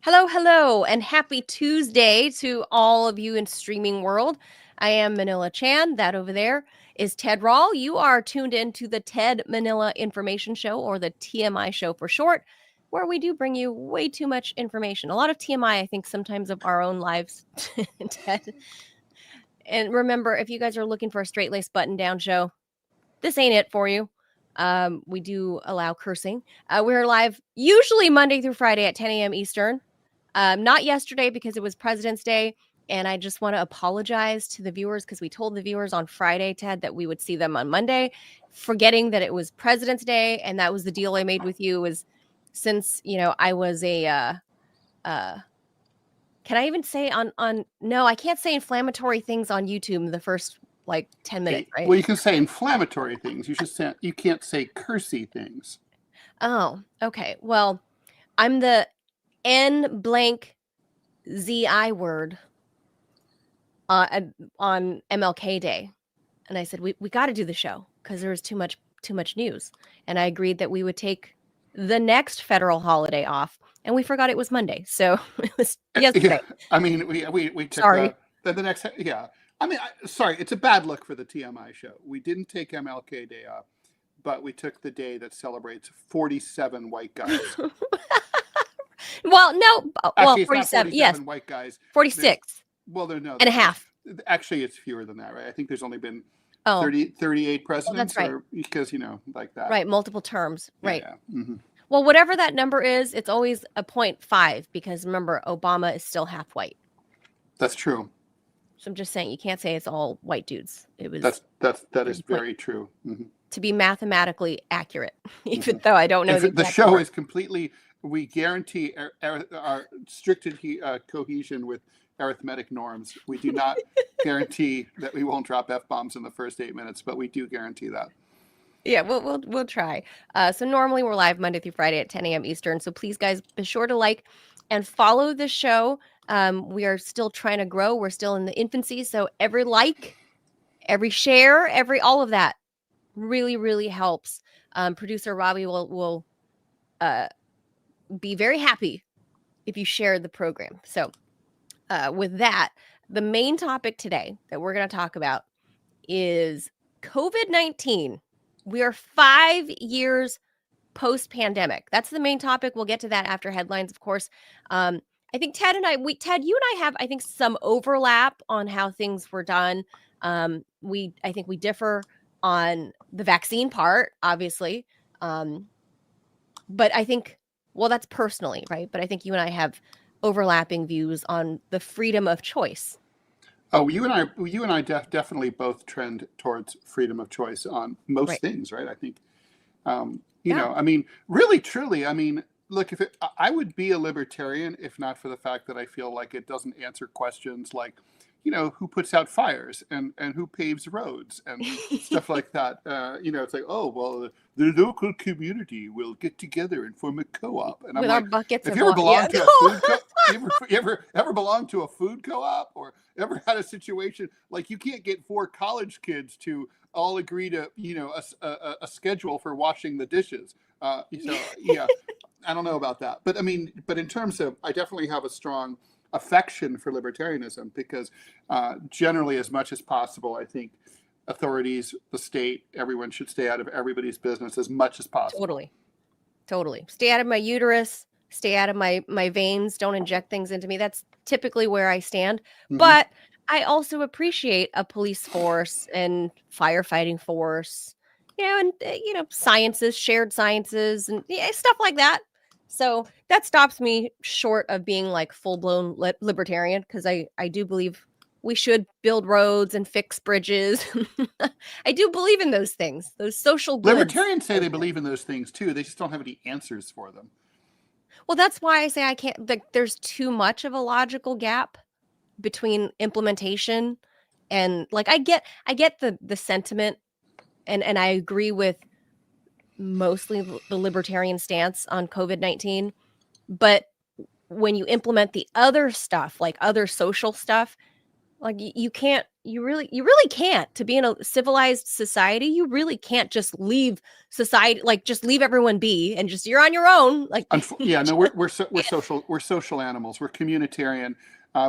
Hello, and happy Tuesday to all of you in streaming world. I am Manila Chan. That over there is Ted Rall. You are tuned in to the Ted Manila Information Show, or the TMI Show for short, where we do bring you way too much information. A lot of TMI, I think, sometimes of our own lives, Ted. And remember, if you guys are looking for a straight-laced button-down show, this ain't it for you. We do allow cursing. We're live usually Monday through Friday at 10 a.m. Eastern. Not yesterday because it was President's Day. And I just want to apologize to the viewers because we told the viewers on Friday, Ted, that we would see them on Monday, forgetting that it was President's Day. And that was the deal I made with you, was since, I was a, can I even say no, I can't say inflammatory things on YouTube the first 10 minutes, right? Well, you can say inflammatory things. You can't say cursy things. Oh, okay. Well, I'm the N blank ZI word on MLK Day. And I said, we got to do the show because there was too much news. And I agreed that we would take the next federal holiday off. And we forgot it was Monday. So it was yesterday. Yeah, I mean, we took Sorry. the next, yeah. I mean, sorry, it's a bad look for the TMI show. We didn't take MLK Day off, but we took the day that celebrates 47 white guys. Well, no. Actually, 47, yes. White guys. 46. Well, there no. And a half. Actually, it's fewer than that, right? I think there's only been 38 presidents. Well, that's right. Because, like that. Right, multiple terms. Right. Yeah. Mm-hmm. Well, whatever that number is, it's always a 0.5 because remember, Obama is still half white. That's true. So I'm just saying, you can't say it's all white dudes. It was that is very true. Mm-hmm. To be mathematically accurate, even though I don't know the show word. Is completely. We guarantee our strict cohesion with arithmetic norms. We do not guarantee that we won't drop F-bombs in the first 8 minutes, but we do guarantee that. Yeah, we'll try. So normally we're live Monday through Friday at 10 a.m. Eastern. So please, guys, be sure to like and follow the show. We are still trying to grow. We're still in the infancy. So every like, every share, all of that really, really helps. Producer Robbie will be very happy if you share the program. So with that, the main topic today that we're going to talk about is COVID-19. We are 5 years post-pandemic. That's the main topic. We'll get to that after headlines, of course. I think Ted, you and I have, I think, some overlap on how things were done. I think we differ on the vaccine part, obviously. But I think, well, that's personally, right? But I think you and I have overlapping views on the freedom of choice. Oh, you and I definitely both trend towards freedom of choice on most things, right? I think, I mean, really, truly, I mean, look, I would be a libertarian if not for the fact that I feel like it doesn't answer questions like, who puts out fires and who paves roads and stuff like that. It's like, oh, well, the local community will get together and form a co-op. And with I'm our like, buckets if of you ever water. belonged to a food co-op, you ever belonged to a food co-op or ever had a situation like you can't get 4 college kids to all agree to, a schedule for washing the dishes. Yeah, I don't know about that. But I mean, in terms of, I definitely have a strong affection for libertarianism because generally, as much as possible, I think authorities, the state, everyone should stay out of everybody's business as much as possible. Totally. Stay out of my uterus, stay out of my veins, don't inject things into me. That's typically where I stand. Mm-hmm. But I also appreciate a police force and firefighting force, and, sciences, shared sciences and stuff like that. So that stops me short of being like full-blown libertarian because I do believe we should build roads and fix bridges. I do believe in those things, those social goods. Libertarians say they believe in those things too. They just don't have any answers for them. Well, that's why I say I can't. There's too much of a logical gap between implementation and I get the sentiment, and I agree with mostly the libertarian stance on COVID-19, but when you implement the other stuff, like other social stuff, Like you can't, you really can't. To be in a civilized society, you really can't just leave society, like just leave everyone be and just you're on your own. Like Yeah, no, we're social animals. We're communitarian.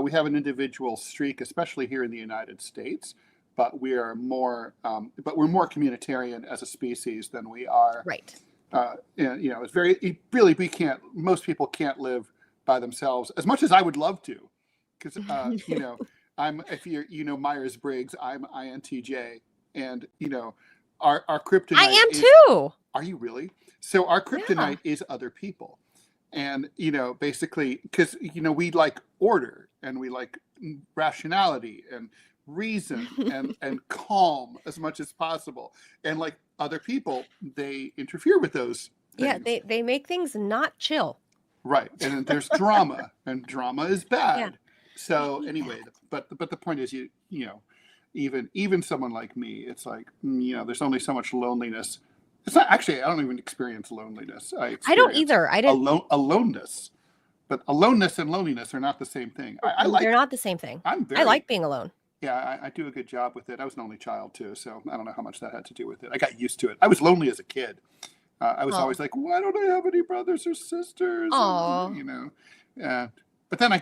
We have an individual streak, especially here in the United States, but we're more communitarian as a species than we are. right. And, it's really, we can't, most people can't live by themselves as much as I would love to, because if Myers-Briggs, I'm INTJ, and our I kryptonite am is. too. Are you really? So our Yeah. kryptonite is other people, and basically, because we like order and we like rationality and reason and calm as much as possible, and like other people, they interfere with those Yeah, things. they make things not chill. Right, and then there's drama, and drama is bad. Yeah. So hate anyway, that. but the point is, even someone like me, it's like there's only so much loneliness. It's not actually. I don't even experience loneliness. I I don't experience either. I didn't. aloneness. But aloneness and loneliness are not the same thing. They're not the same thing. I'm I like very. being alone. Yeah, I do a good job with it. I was an only child too, so I don't know how much that had to do with it. I got used to it. I was lonely as a kid. I was Oh. always like, why don't I have any brothers or sisters? Aw. But then I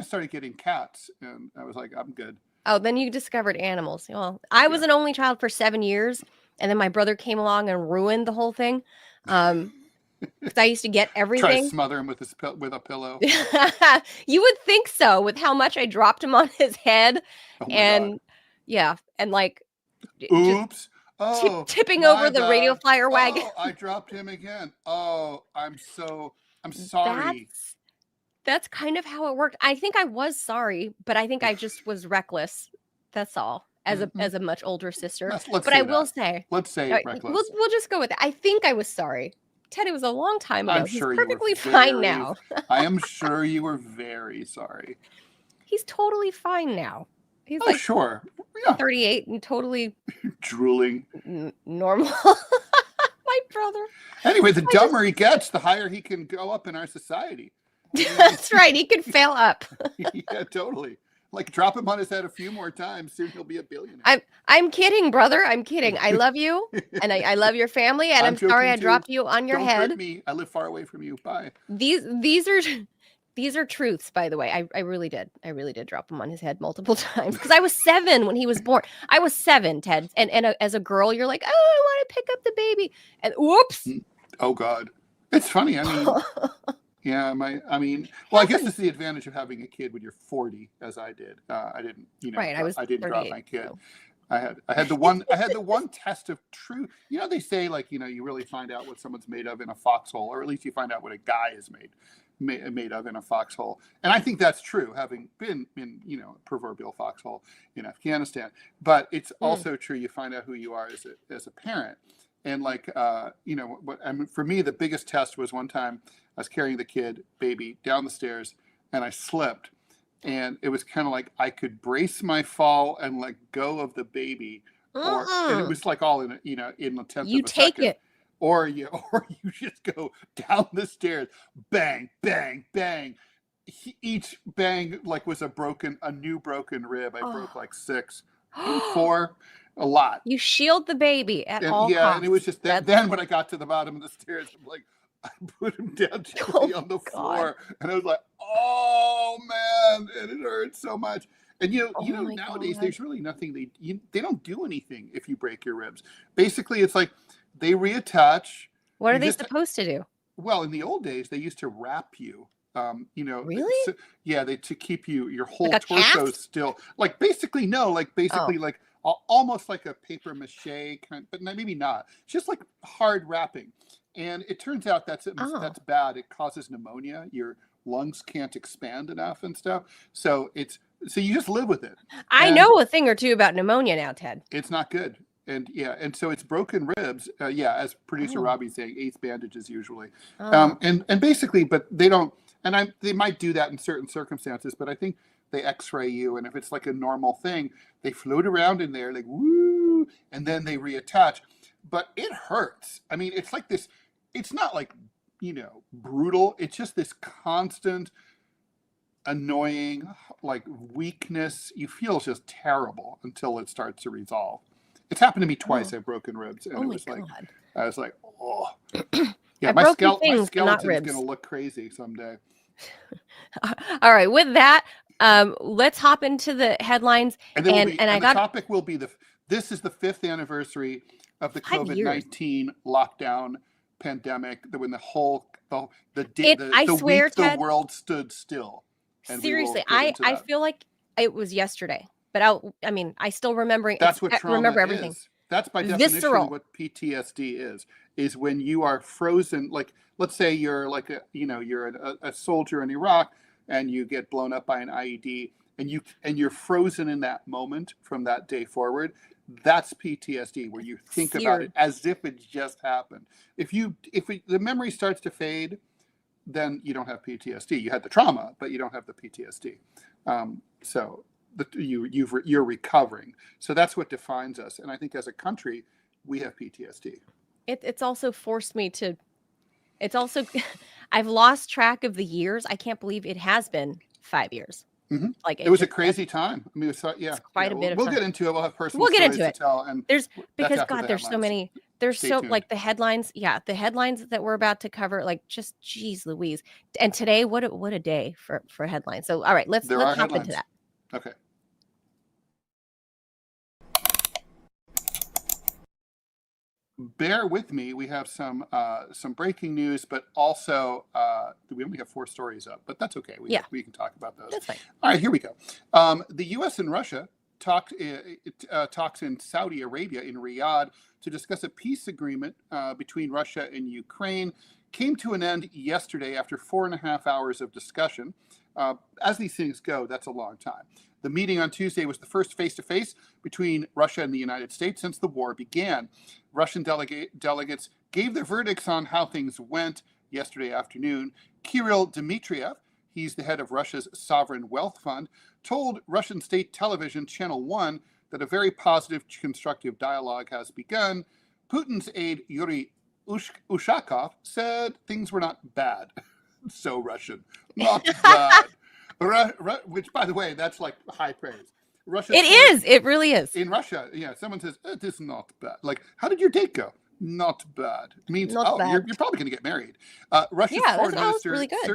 started getting cats, and I was like, I'm good. Oh, then you discovered animals. Well, I was an only child for 7 years, and then my brother came along and ruined the whole thing. Because I used to get Try to everything. smother him with a pillow. You would think so, with how much I dropped him on his head, Oh my and God. yeah, and like just Oops. Oh, tipping my over the radio bad. flyer wagon. Oh, I dropped him again. Oh, I'm sorry. That's kind of how it worked. I think I was sorry, but I think I just was reckless. That's all. As a much older sister. Let's But say I will that. say, Let's say all right, reckless. we'll just go with it. I think I was sorry. Ted, it was a long time ago. I'm He's sure you were perfectly fine now. I am sure you were very sorry. He's totally fine now. He's Oh, like sure. Yeah. 38 and totally Drooling. normal. My brother. Anyway, the dumber he gets, the higher he can go up in our society. That's right. He could fail up. Yeah, totally. Like, drop him on his head a few more times, soon he'll be a billionaire. I'm kidding, brother. I'm kidding. I love you, and I love your family, and I'm sorry I dropped you on your head. Don't hurt me. I live far away from you. Bye. These are truths, by the way. I really did. I really did drop him on his head multiple times because I was 7 when he was born. I was 7, Ted. And as a girl, you're like, oh, I want to pick up the baby. And whoops. Oh God. It's funny. I mean, yeah, I guess this is the advantage of having a kid when you're 40, as I did. I didn't, right. I didn't drop my kid. So. I had the one test of truth. They say, like, you really find out what someone's made of in a foxhole, or at least you find out what a guy is made of in a foxhole. And I think that's true, having been in a proverbial foxhole in Afghanistan. But it's also true, you find out who you are as a parent. And like for me, the biggest test was one time I was carrying the baby down the stairs, and I slipped, and it was kind of like I could brace my fall and let go of the baby, and it was like all in the tenth you of a take second. it. Or you just go down the stairs, bang, bang, bang. Each bang like was a new broken rib. I broke like 6, 4, a lot. You shield the baby at all costs. And it was just then when I got to the bottom of the stairs, I'm like, I put him down gently on the floor, and I was like, oh man, and it hurt so much. And nowadays there's really nothing they don't do anything if you break your ribs. Basically, it's like they reattach. What are they supposed to do? Well, in the old days, they used to wrap you. Really? To keep your whole like torso cast? still, like basically like almost like a paper mache kind, but maybe not. It's just like hard wrapping, and it turns out that's bad. It causes pneumonia. Your lungs can't expand enough and stuff. So you just live with it. I know a thing or two about pneumonia now, Ted. It's not good. And so it's broken ribs. As producer Robbie's saying, 8 bandages usually. And basically, but they don't. And they might do that in certain circumstances, but I think they X-ray you, and if it's like a normal thing, they float around in there like woo, and then they reattach. But it hurts. I mean, it's like this. It's not like brutal. It's just this constant annoying, like weakness. You feel just terrible until it starts to resolve. It's happened to me twice. Oh, I've broken ribs, and oh it my was like, God. I was like, oh, yeah, I've broken my things, but not skeleton's ribs. gonna look crazy someday. All right, with that, let's hop into the headlines. And there will be, And I and the got topic will be this is the 5th anniversary of the 5 years. COVID-19 lockdown pandemic. When I the swear, week the Ted, world stood still, and we will seriously, get into I that. feel like it was yesterday, but I mean, I still That's what I trauma remember everything. is. That's by definition Visceral. what PTSD is when you are frozen. Like, let's say you're like you're a soldier in Iraq and you get blown up by an IED, and you're frozen in that moment from that day forward. That's PTSD, where you think about it Seared. as if it just happened. If the memory starts to fade, then you don't have PTSD. You had the trauma, but you don't have the PTSD. So you're recovering. So that's what defines us. And I think as a country, we have PTSD. It's also forced me to. It's also, I've lost track of the years. I can't believe it has been 5 years. Mm-hmm. Like It was a crazy time. I mean, it's quite a bit of We'll time. get into it. We'll have personal We'll get stories into to it. tell, and There's that's because after God, the there's so headlines. many. There's Stay so tuned. like the headlines. Yeah, the headlines that we're about to cover. Like just geez, Louise. And today, what a day for headlines. So all right, let's There are hop into headlines. that. Okay. Bear with me. We have some breaking news, but also we only have 4 stories up, but that's okay. We can talk about those. That's fine. All right, here we go. The U.S. and Russia talks in Saudi Arabia in Riyadh to discuss a peace agreement between Russia and Ukraine. Came to an end yesterday after 4.5 hours of discussion. As these things go, that's a long time. The meeting on Tuesday was the first face-to-face between Russia and the United States since the war began. Russian delegates gave their verdicts on how things went yesterday afternoon. Kirill Dmitriev, he's the head of Russia's Sovereign Wealth Fund, told Russian state television Channel 1 that a very positive, constructive dialogue has begun. Putin's aide Yuri Ushakov said things were not bad. So Russian, not bad. Which, by the way, that's like high praise. Russia. It really is. In Russia, yeah, someone says it is not bad. Like, how did your date go? Not bad. It means Not bad. You're probably going to get married. Russia's foreign minister really good.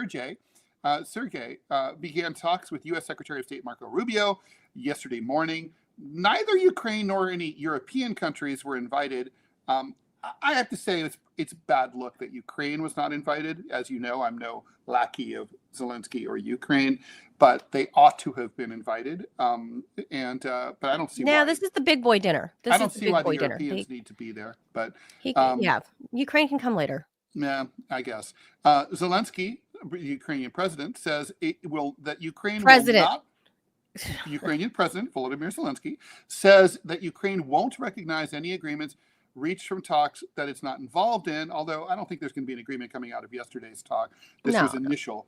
Sergey began talks with U.S. Secretary of State Marco Rubio yesterday morning. Neither Ukraine nor any European countries were invited. I have to say it's bad luck that Ukraine was not invited. As you know, I'm no lackey of Zelensky or Ukraine, but they ought to have been invited. But I don't see why. Now this is the big boy dinner. I don't see why the Europeans need to be there. But Ukraine can come later. Yeah, I guess. Zelensky, Ukrainian president, says Ukrainian President Volodymyr Zelensky says that Ukraine won't recognize any agreements reached from talks that it's not involved in, although I don't think there's going to be an agreement coming out of yesterday's talk. This was initial.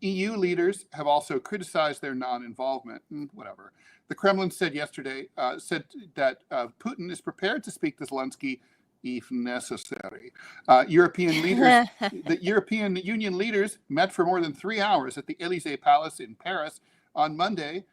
EU leaders have also criticized their non-involvement. Whatever. The Kremlin said yesterday that Putin is prepared to speak to Zelensky if necessary. European leaders, the European Union leaders met for more than 3 hours at the Élysée Palace in Paris on Monday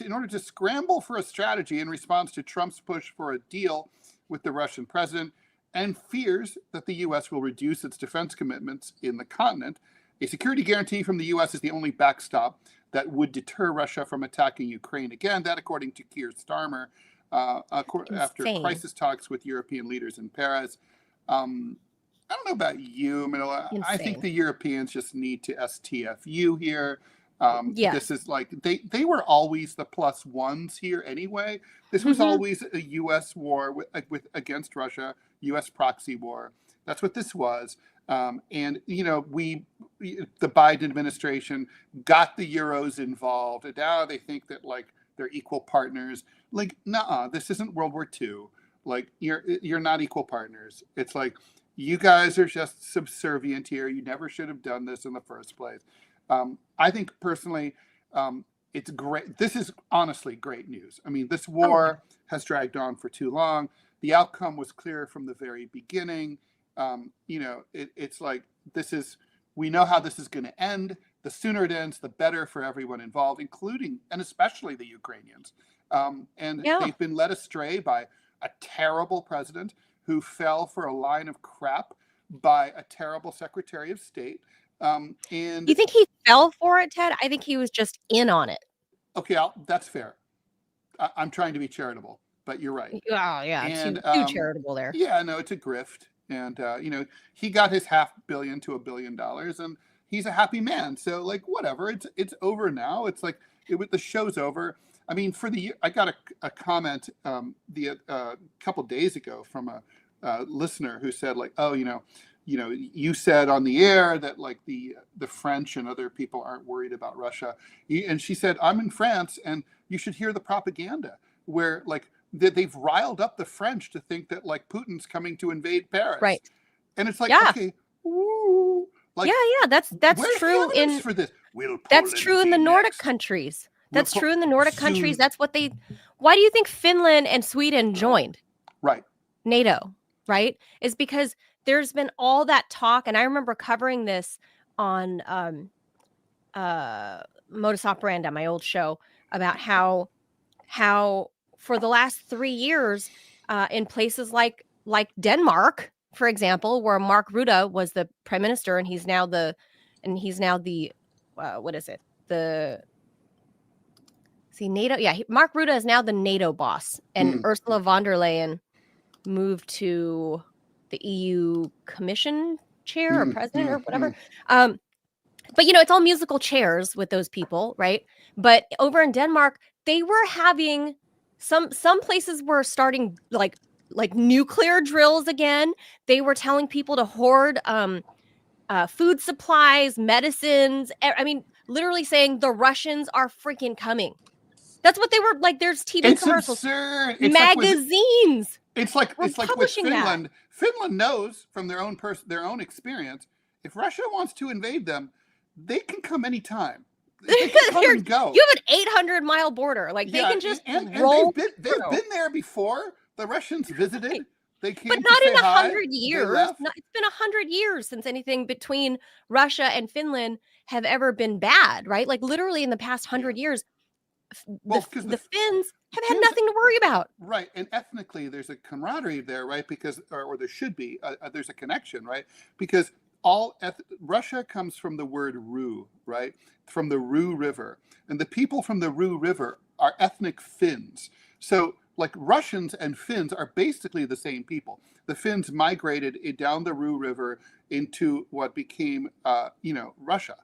in order to scramble for a strategy in response to Trump's push for a deal with the Russian president and fears that the U.S. will reduce its defense commitments in the continent. A security guarantee from the U.S. is the only backstop that would deter Russia from attacking Ukraine again. That, according to Keir Starmer, after crisis talks with European leaders in Paris. I don't know about you, Manila. I think the Europeans just need to STFU here. This is like they were always the plus ones here anyway. This was always a U.S. war against Russia, U.S. proxy war. That's what this was. And the Biden administration got the Euros involved, and now they think that like they're equal partners. Like, nah, this isn't World War II. Like, you're not equal partners. It's like you guys are just subservient here. You never should have done this in the first place. I think personally, it's great. This is honestly great news. I mean, this war has dragged on for too long. The outcome was clear from the very beginning. It's like we know how this is going to end. the sooner it ends, the better for everyone involved, including and especially the Ukrainians. And Yeah. they've been led astray by a terrible president who fell for a line of crap by a terrible Secretary of State. And You think he fell for it, Ted? I think he was just in on it. okay, that's fair. I'm trying to be charitable, but you're right. Oh, yeah, And too charitable there. yeah, no, it's a grift. And he got his $500 million to $1 billion, and he's a happy man. So like, whatever, it's over now. It's like the show's over. I mean, I got a comment the couple days ago from a listener who said like, oh, you said on the air that like the French and other people aren't worried about Russia, and she said, I'm in France, and you should hear the propaganda where like they've riled up the French to think that like Putin's coming to invade Paris, right? And it's like, yeah. Okay, woo, like yeah, that's true in for this. That's true in the Nordic countries. That's true in the Nordic countries. That's what they. Why do you think Finland and Sweden joined? Right. NATO, right? Is because there's been all that talk, and I remember covering this on Modus Operandi, my old show, about how for the last 3 years, in places like Denmark, for example, where Mark Rutte was the prime minister, and he's now the what is it? NATO. Yeah, Mark Rutte is now the NATO boss, and Ursula von der Leyen moved to the EU Commission chair or president or whatever. But it's all musical chairs with those people, right? But over in Denmark, they were having some places were starting like nuclear drills again. They were telling people to hoard food supplies, medicines. I mean, literally saying the Russians are freaking coming. That's what they were like. There's TV commercials, absurd. magazines. It's like with Finland. That. Finland knows from their own experience, if Russia wants to invade them, they can come anytime. They can come and go. You have an 800-mile border. Like they can just roll. And they've been there before. The Russians visited. Right. They came, but not in 100 years. It's been 100 years since anything between Russia and Finland have ever been bad, right? Like literally in the past 100 years, the Finns have had nothing to worry about. Right. And ethnically, there's a camaraderie there, right? Because, or there should be, there's a connection, right? Because Russia comes from the word Ru, right? From the Ru River. And the people from the Ru River are ethnic Finns. So like Russians and Finns are basically the same people. The Finns migrated down the Ru River into what became, Russia.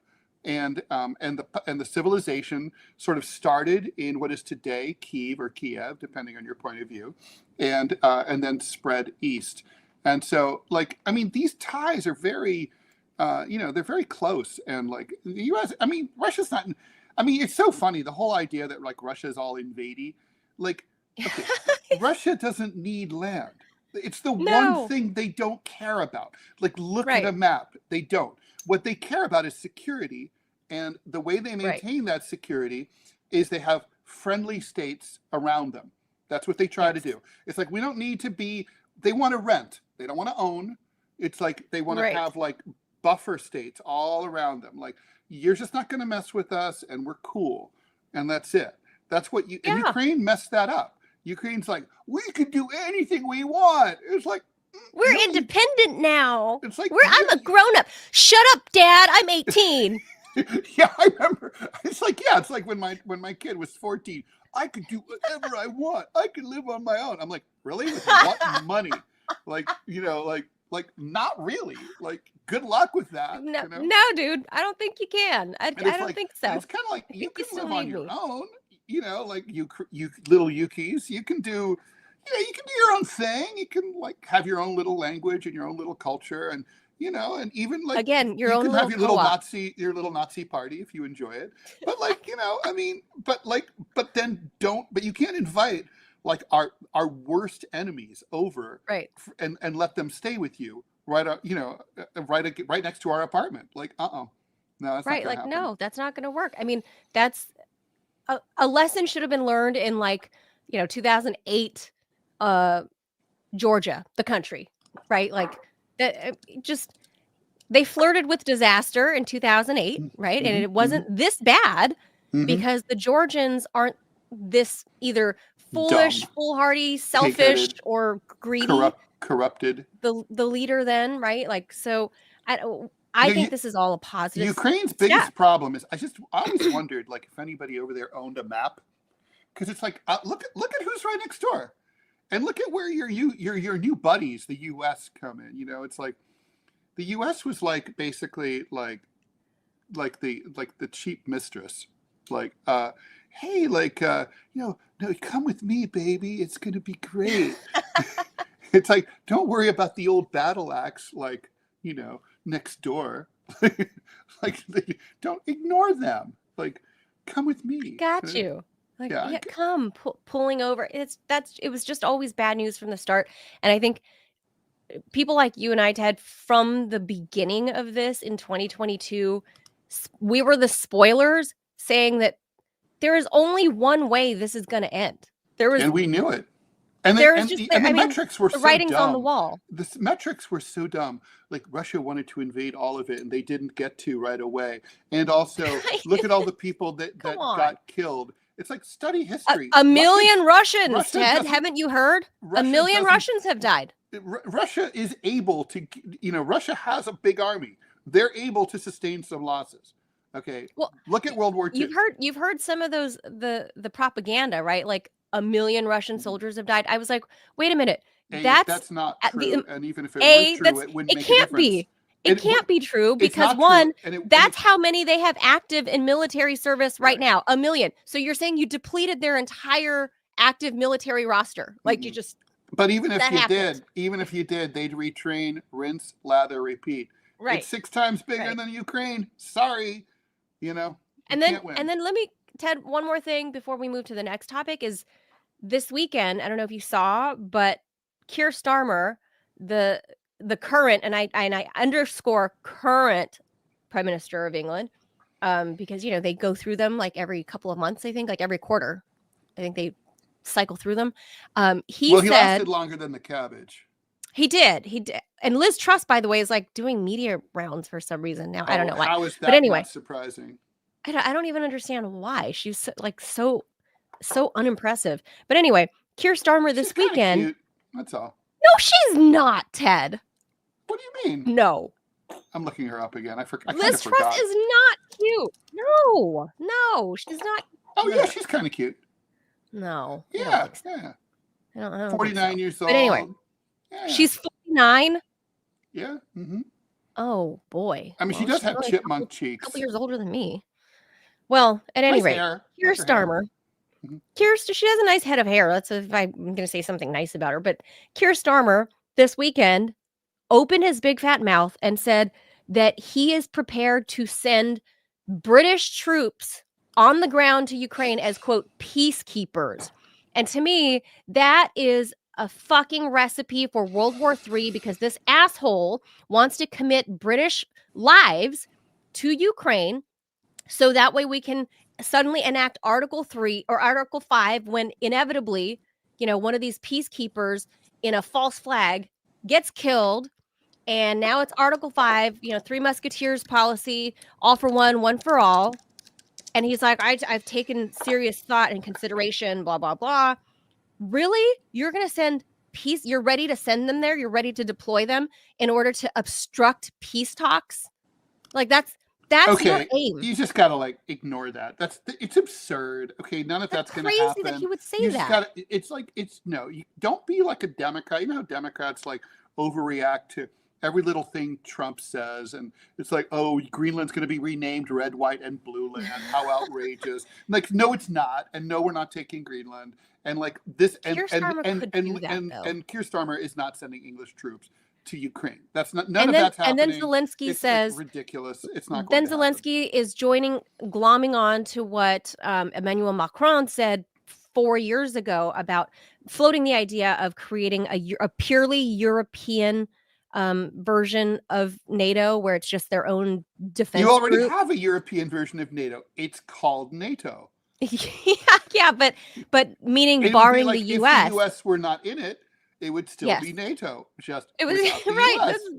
And the civilization sort of started in what is today Kiev, depending on your point of view, and then spread east. And so, like, I mean, these ties are very, they're very close. And like the U.S., I mean, Russia's not. I mean, it's so funny the whole idea that like Russia is all invadey. Like, okay, Russia doesn't need land. It's the one thing they don't care about. Like, look at a map. They don't. What they care about is security. And the way they maintain that security is they have friendly states around them. That's what they try to do. It's like, we don't need to be, they want to rent. They don't want to own. It's like, they want to have like buffer states all around them. Like, you're just not going to mess with us and we're cool. And that's it. That's what and Ukraine messed that up. Ukraine's like, we can do anything we want. It's like, we're independent now. It's like, I'm a grown up. Shut up, Dad. I'm 18. Yeah, I remember. It's like when my kid was 14, I could do whatever I want. I could live on my own. I'm like, really? With what money? Like, like not really. Like, good luck with that. No, dude. I don't think you can. I don't think so. It's kind of like you can live on your own. Like you little Yukis, you can do. You can do your own thing. You can like have your own little language and your own little culture, and and even like again, you can have your little Nazi party if you enjoy it. But like, I mean, but you can't invite like our worst enemies over, and let them stay with you right next to our apartment. Like, no, that's not gonna happen. No, that's not going to work. I mean, that's a lesson should have been learned in like 2008, Georgia, the country, right? Like that just. They flirted with disaster in 2008, right? And it wasn't this bad because the Georgians aren't this either foolish, Dumb, foolhardy, selfish, pig-headed, or greedy. corrupted. The leader then, right? Like, so I think this is all a positive Ukraine's step. biggest problem is I always wondered, like, if anybody over there owned a map, because it's like look at who's right next door, and look at where your new buddies, the U.S., come in. You know, it's like the U.S. was like basically like the cheap mistress, like hey, like no, come with me, baby, it's gonna be great. It's like, don't worry about the old battle axe, like, next door. Like, don't ignore them. Like, come with me. Got you. Like, yeah, come pulling over. It was just always bad news from the start. And I think people like you and I, Ted, from the beginning of this in 2022, we were the spoilers saying that there is only one way this is going to end. And we knew it. And the metrics were so dumb. The writing's on the wall. The metrics were so dumb. Like, Russia wanted to invade all of it, and they didn't get to right away. And also, look at all the people that got killed. It's like, study history. A million Russians, Ted. Haven't you heard? A million Russians have died. Russia is able to, Russia has a big army. They're able to sustain some losses. Okay. Well, look at World War II. You've heard some of those, the propaganda, right? Like, a million Russian soldiers have died. I was like, wait a minute. That's not true. And even if it were true, it wouldn't make a difference. It can't be true because that's how many they have active in military service right now. 1 million. So you're saying you depleted their entire active military roster. Like, you just. But even if you did, they'd retrain, rinse, lather, repeat. Right. It's 6 times bigger than Ukraine. Sorry. And then let me, Ted, one more thing before we move to the next topic is this weekend, I don't know if you saw, but Keir Starmer, the current, and I underscore current Prime Minister of England, because, they go through them like every couple of months, I think, like every quarter. I think they cycle through them. He lasted longer than the cabbage. He did. And Liz Truss, by the way, is like doing media rounds for some reason now. I don't know why. How is that but anyway, not surprising? I don't even understand why. She's so unimpressive. But anyway, Keir Starmer this weekend. Cute. That's all. No, she's not, Ted. What do you mean? No. I'm looking her up again. I forgot. Liz Truss is not cute. No, she's not. Oh, yeah, she's kind of cute. No. Yeah, I don't 49 years old. But anyway, she's 49. Yeah. Mm-hmm. Oh, boy. I mean, she does have chipmunk cheeks. A couple years older than me. Well, at any rate, Keir Starmer. She has a nice head of hair. That's if I'm going to say something nice about her. But Keir Starmer this weekend opened his big fat mouth and said that he is prepared to send British troops on the ground to Ukraine as, quote, peacekeepers. And to me, that is a fucking recipe for World War III, because this asshole wants to commit British lives to Ukraine so that way we can suddenly enact Article 3 or Article 5 when inevitably, one of these peacekeepers in a false flag gets killed. And now it's Article 5, Three Musketeers policy, all for one for all. And he's like, I've taken serious thought and consideration, blah, blah, blah. Really? You're going to send peace? You're ready to send them there? You're ready to deploy them in order to obstruct peace talks? Like, that's okay. Your aim. You just gotta ignore that. It's absurd. Okay, none of that's gonna happen. Crazy that he would say that. You don't be like a Democrat. You know how Democrats overreact to every little thing Trump says, and it's like, oh, Greenland's gonna be renamed Red, White, and Blue Land. How outrageous! No, it's not, and no, we're not taking Greenland. And this, and Keir Starmer is not sending English troops to Ukraine. That's not none of that's happening. And then Zelensky says it's ridiculous. It's not. Then Zelensky is glomming on to what Emmanuel Macron said 4 years ago about floating the idea of creating a purely European version of NATO, where it's just their own defense. You already have a European version of NATO. It's called NATO. yeah, but meaning barring the U.S. If the U.S. were not in it, it would still be NATO. Just it was right. That's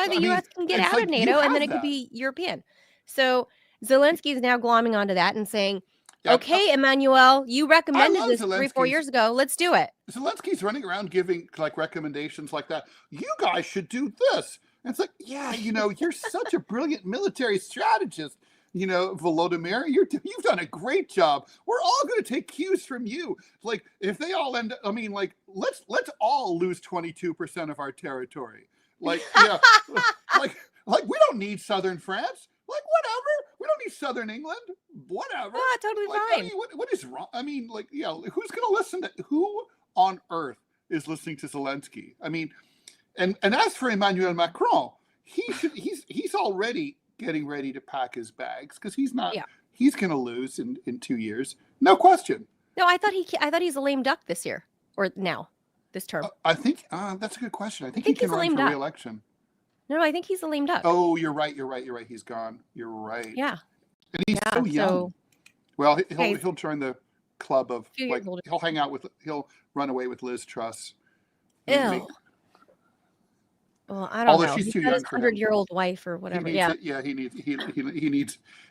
why the I mean, U.S. can get it's out of like you NATO, and then have it could that. be European. So Zelensky is now glomming onto that and saying, Yeah, okay, Emmanuel, you I recommended love this 3-4 Zelensky's. years ago. Let's do it. Zelensky's running around giving like recommendations like that. You guys should do this. And it's like, yeah, you're such a brilliant military strategist. Volodymyr, you've done a great job. We're all going to take cues from you. Like if they all end, I mean, like let's all lose 22% of our territory. Like, yeah, like we don't need southern France. Like whatever, we don't need southern England. Whatever. Totally Like, I fine. mean, what is wrong? I mean, like, yeah, who's going to listen to who on earth is listening to Zelensky? I mean, and as for Emmanuel Macron, he's already getting ready to pack his bags because he's going to lose in 2 years, no question. No, I thought he's a lame duck this year or now, this term. I think that's a good question. I think he can run for re-election. No, I think he's a lame duck. Oh, you're right. He's gone. You're right. Yeah. And he's so young. So, well, he'll join the club of like he'll run away with Liz Truss. Ew. Well, I don't Although know. She's too got young his for him. 100-year-old wife or whatever.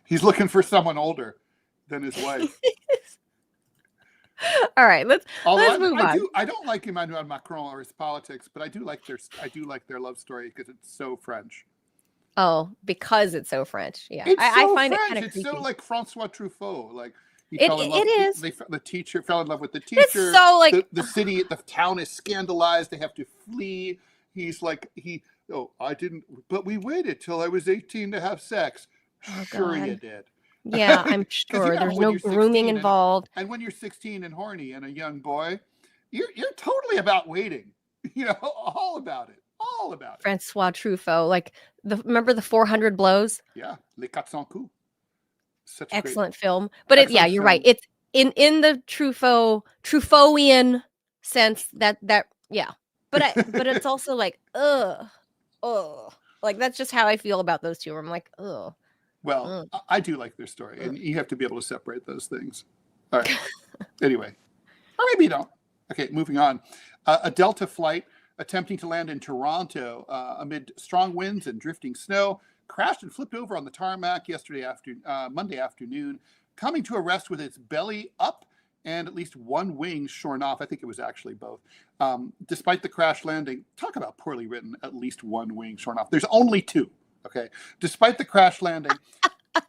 He's looking for someone older than his wife. All right, let's move on. I don't like Emmanuel Macron or his politics, but I do like their love story because it's so French. Oh, because it's so French. Yeah, I find French. it kind of creepy. It's so like Francois Truffaut. Like it is. The teacher fell in love with the teacher. It's so like the town is scandalized. They have to flee. He's like I didn't, but we waited till I was 18 to have sex. Oh, sure, God. you did. Yeah, I'm sure. There's no grooming involved. And when you're 16 and horny and a young boy, you're totally about waiting. All about it. All about it. Francois Truffaut, like remember the 400 Blows? Yeah, Les 400 Coups. Such excellent film. But you're film. right. It's in the Truffautian sense that yeah. But it's also like like that's just how I feel about those two. I'm like Well, I do like their story, and you have to be able to separate those things. All right. Anyway, or maybe you don't. Okay, moving on. A Delta flight attempting to land in Toronto amid strong winds and drifting snow crashed and flipped over on the tarmac Monday afternoon, coming to a rest with its belly up and at least one wing shorn off. I think it was actually both. Despite the crash landing, talk about poorly written, at least one wing shorn off. There's only two. Okay. Despite the crash landing,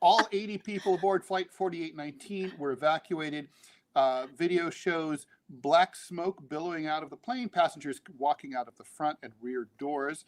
all 80 people aboard Flight 4819 were evacuated. Video shows black smoke billowing out of the plane, passengers walking out of the front and rear doors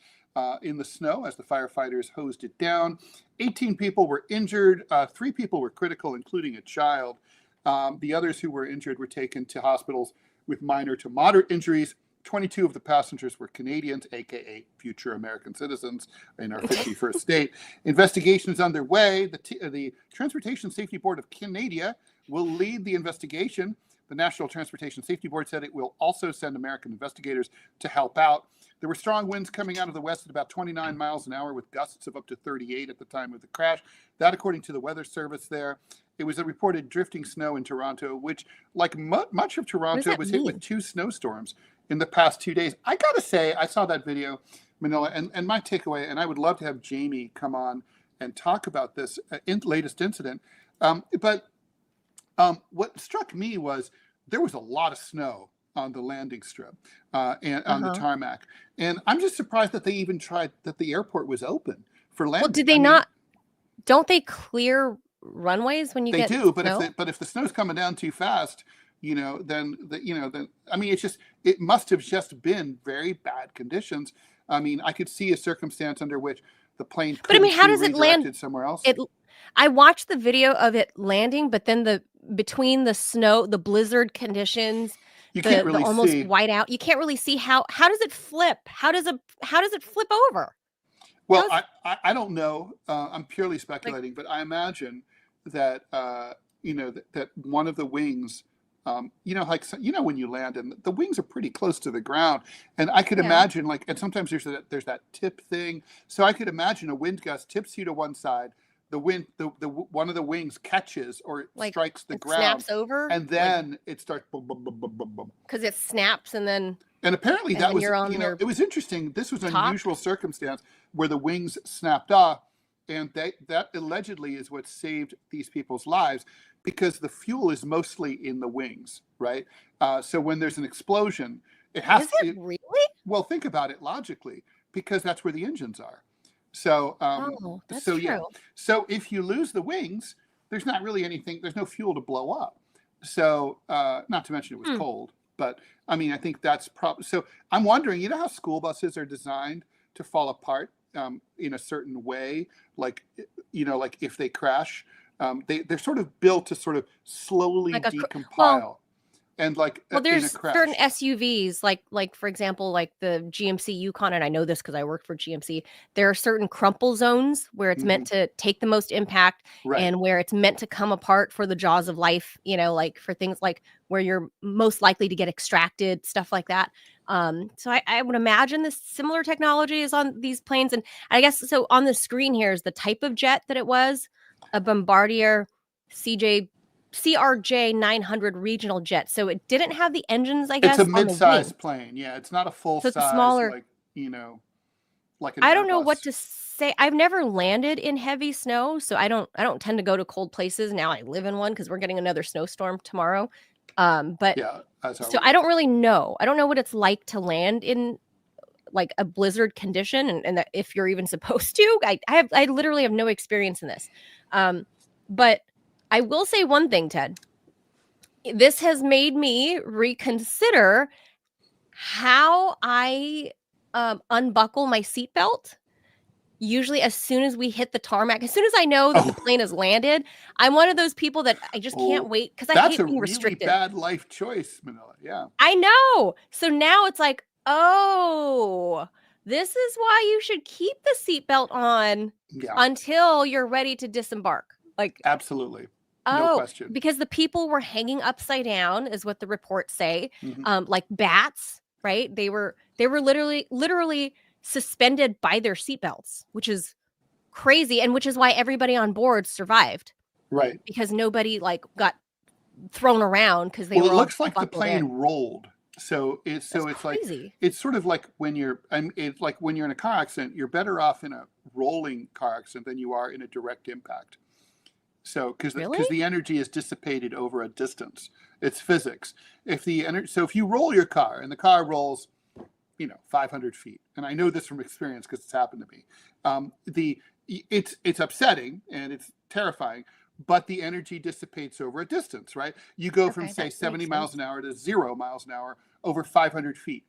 in the snow as the firefighters hosed it down. 18 people were injured. 3 people were critical, including a child. The others who were injured were taken to hospitals with minor to moderate injuries. 22 of the passengers were Canadians, aka future American citizens in our 51st state. Investigation is underway. The Transportation Safety Board of Canada will lead the investigation. The National Transportation Safety Board said it will also send American investigators to help out. There were strong winds coming out of the west at about 29 miles an hour with gusts of up to 38 at the time of the crash. That, according to the weather service there. It was a reported drifting snow in Toronto, which, like much of Toronto, was hit with 2 snowstorms in the past 2 days. I got to say, I saw that video, Manila, and my takeaway, and I would love to have Jamie come on and talk about this latest incident. But what struck me was there was a lot of snow on the landing strip and on the tarmac. And I'm just surprised that they even tried, that the airport was open for landing. Well, did they not? Don't they clear runways when you get snow? But if the snow's coming down too fast, then I mean, it must have just been very bad conditions. I mean, I could see a circumstance under which the plane could be how does it land somewhere else? I watched the video of it landing, but then between the snow, the blizzard conditions, you can't really almost see. white out. You can't really see how does it flip? How does it flip over? Well, I don't know. I'm purely speculating, but I imagine that that one of the wings, when you land and the wings are pretty close to the ground, and I could imagine and sometimes there's that tip thing. So I could imagine a wind gust tips you to one side, the wind, the one of the wings catches or strikes the ground, snaps over, and then it starts boom, boom, boom, boom, boom, boom. Because it snaps and then. And apparently and that then was, you're on their it was interesting. This was an top. unusual circumstance where the wings snapped off, and that allegedly is what saved these people's lives, because the fuel is mostly in the wings, right? So when there's an explosion, it has Is it to. really? Well, think about it logically, because that's where the engines are. So, Oh, that's so yeah. true. So if you lose the wings, there's not really anything. There's no fuel to blow up. So, not to mention it was Hmm. cold. But I mean, I think that's probably. So I'm wondering, how school buses are designed to fall apart in a certain way, like like if they crash, they're sort of built to sort of slowly Like well, decompile, and like in a there's certain crash. SUVs, like for example, like the GMC Yukon, and I know this because I worked for GMC. There are certain crumple zones where it's Hmm. meant to take the most impact, Right. and where it's meant to come apart for the jaws of life. Like for things like where you're most likely to get extracted, stuff like that. So I would imagine this similar technology is on these planes, and I guess so. On the screen here is the type of jet that it was, a Bombardier CJ CRJ 900 regional jet. So it didn't have the engines, I It's a guess, on the wing. mid-sized plane. Yeah, it's not a full So it's a size smaller. like like an I don't know what Airbus. to say. I've never landed in heavy snow, so I don't tend to go to cold places. Now I live in one because we're getting another snowstorm tomorrow. But Yeah, as are so we. I don't really know. I don't know what it's like to land in like a blizzard condition, and that if you're even supposed to. I literally have no experience in this. But I will say one thing, Ted. This has made me reconsider how I unbuckle my seatbelt. Usually, as soon as we hit the tarmac, as soon as I know that the Oh, plane has landed, I'm one of those people that I just can't oh, wait because I that's hate a being really restricted. bad life choice, Manila. Yeah. I know. So now it's like, oh, this is why you should keep the seatbelt on Yeah, until you're ready to disembark. Like, absolutely. No oh, question. because the people were hanging upside down, is what the reports say. Hmm. Like bats, right? They were literally suspended by their seatbelts, which is crazy, and which is why everybody on board survived, Right. because nobody like got thrown around because they Well, it were all looks like the buckled plane in. rolled. That's It's like crazy. it's sort of like when it's like when you're in a car accident, you're better off in a rolling car accident than you are in a direct impact. So Really? because the energy is dissipated over a distance, it's physics. If you roll your car and the car rolls, 500 feet, and I know this from experience because it's happened to me. It's upsetting and it's terrifying, but the energy dissipates over a distance, right? You go from Okay, say that 70 makes miles sense. an hour to 0 miles an hour over 500 feet,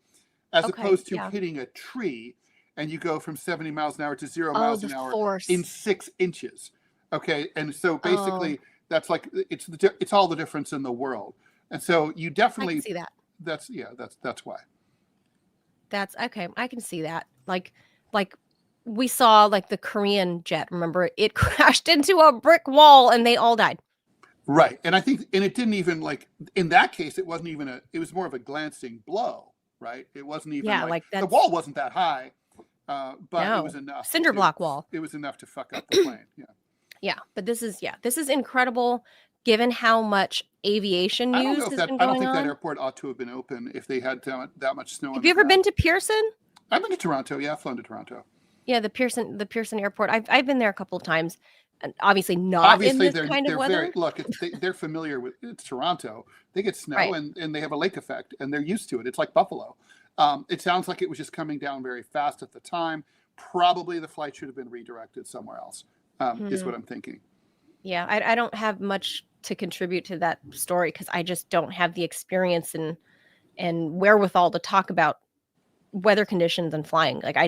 as Okay, opposed to yeah. hitting a tree, and you go from 70 miles an hour to zero Oh, miles the an hour in force. 6 inches. Okay, and so Oh, basically that's like it's all the difference in the world, and so you I can definitely see that. that's why. That's okay. I can see that. Like we saw like the Korean jet, remember? It crashed into a brick wall and they all died. Right. And I think, and it didn't even like, in that case, it wasn't even it was more of a glancing blow, right? It wasn't even Yeah, like, like the that's wall wasn't that high, but it was no. enough. Cinder block wall. It was enough to fuck up the plane. Yeah. Yeah, but this is incredible given how much aviation news has been I don't going think that on. airport ought to have been open if they had that much snow on Have the you ever been ground. to Pearson? I've been to Toronto. Yeah. I've flown to Toronto. Yeah, the Pearson airport. I've been there a couple of times, and obviously not in Obviously this kind of they're very, weather. look, they're familiar with, it's Toronto. They get snow Right. and they have a lake effect and they're used to it. It's like Buffalo. It sounds like it was just coming down very fast at the time. Probably the flight should have been redirected somewhere else, is Hmm. what I'm thinking. Yeah, I don't have much to contribute to that story because I just don't have the experience and wherewithal to talk about weather conditions and flying. Like I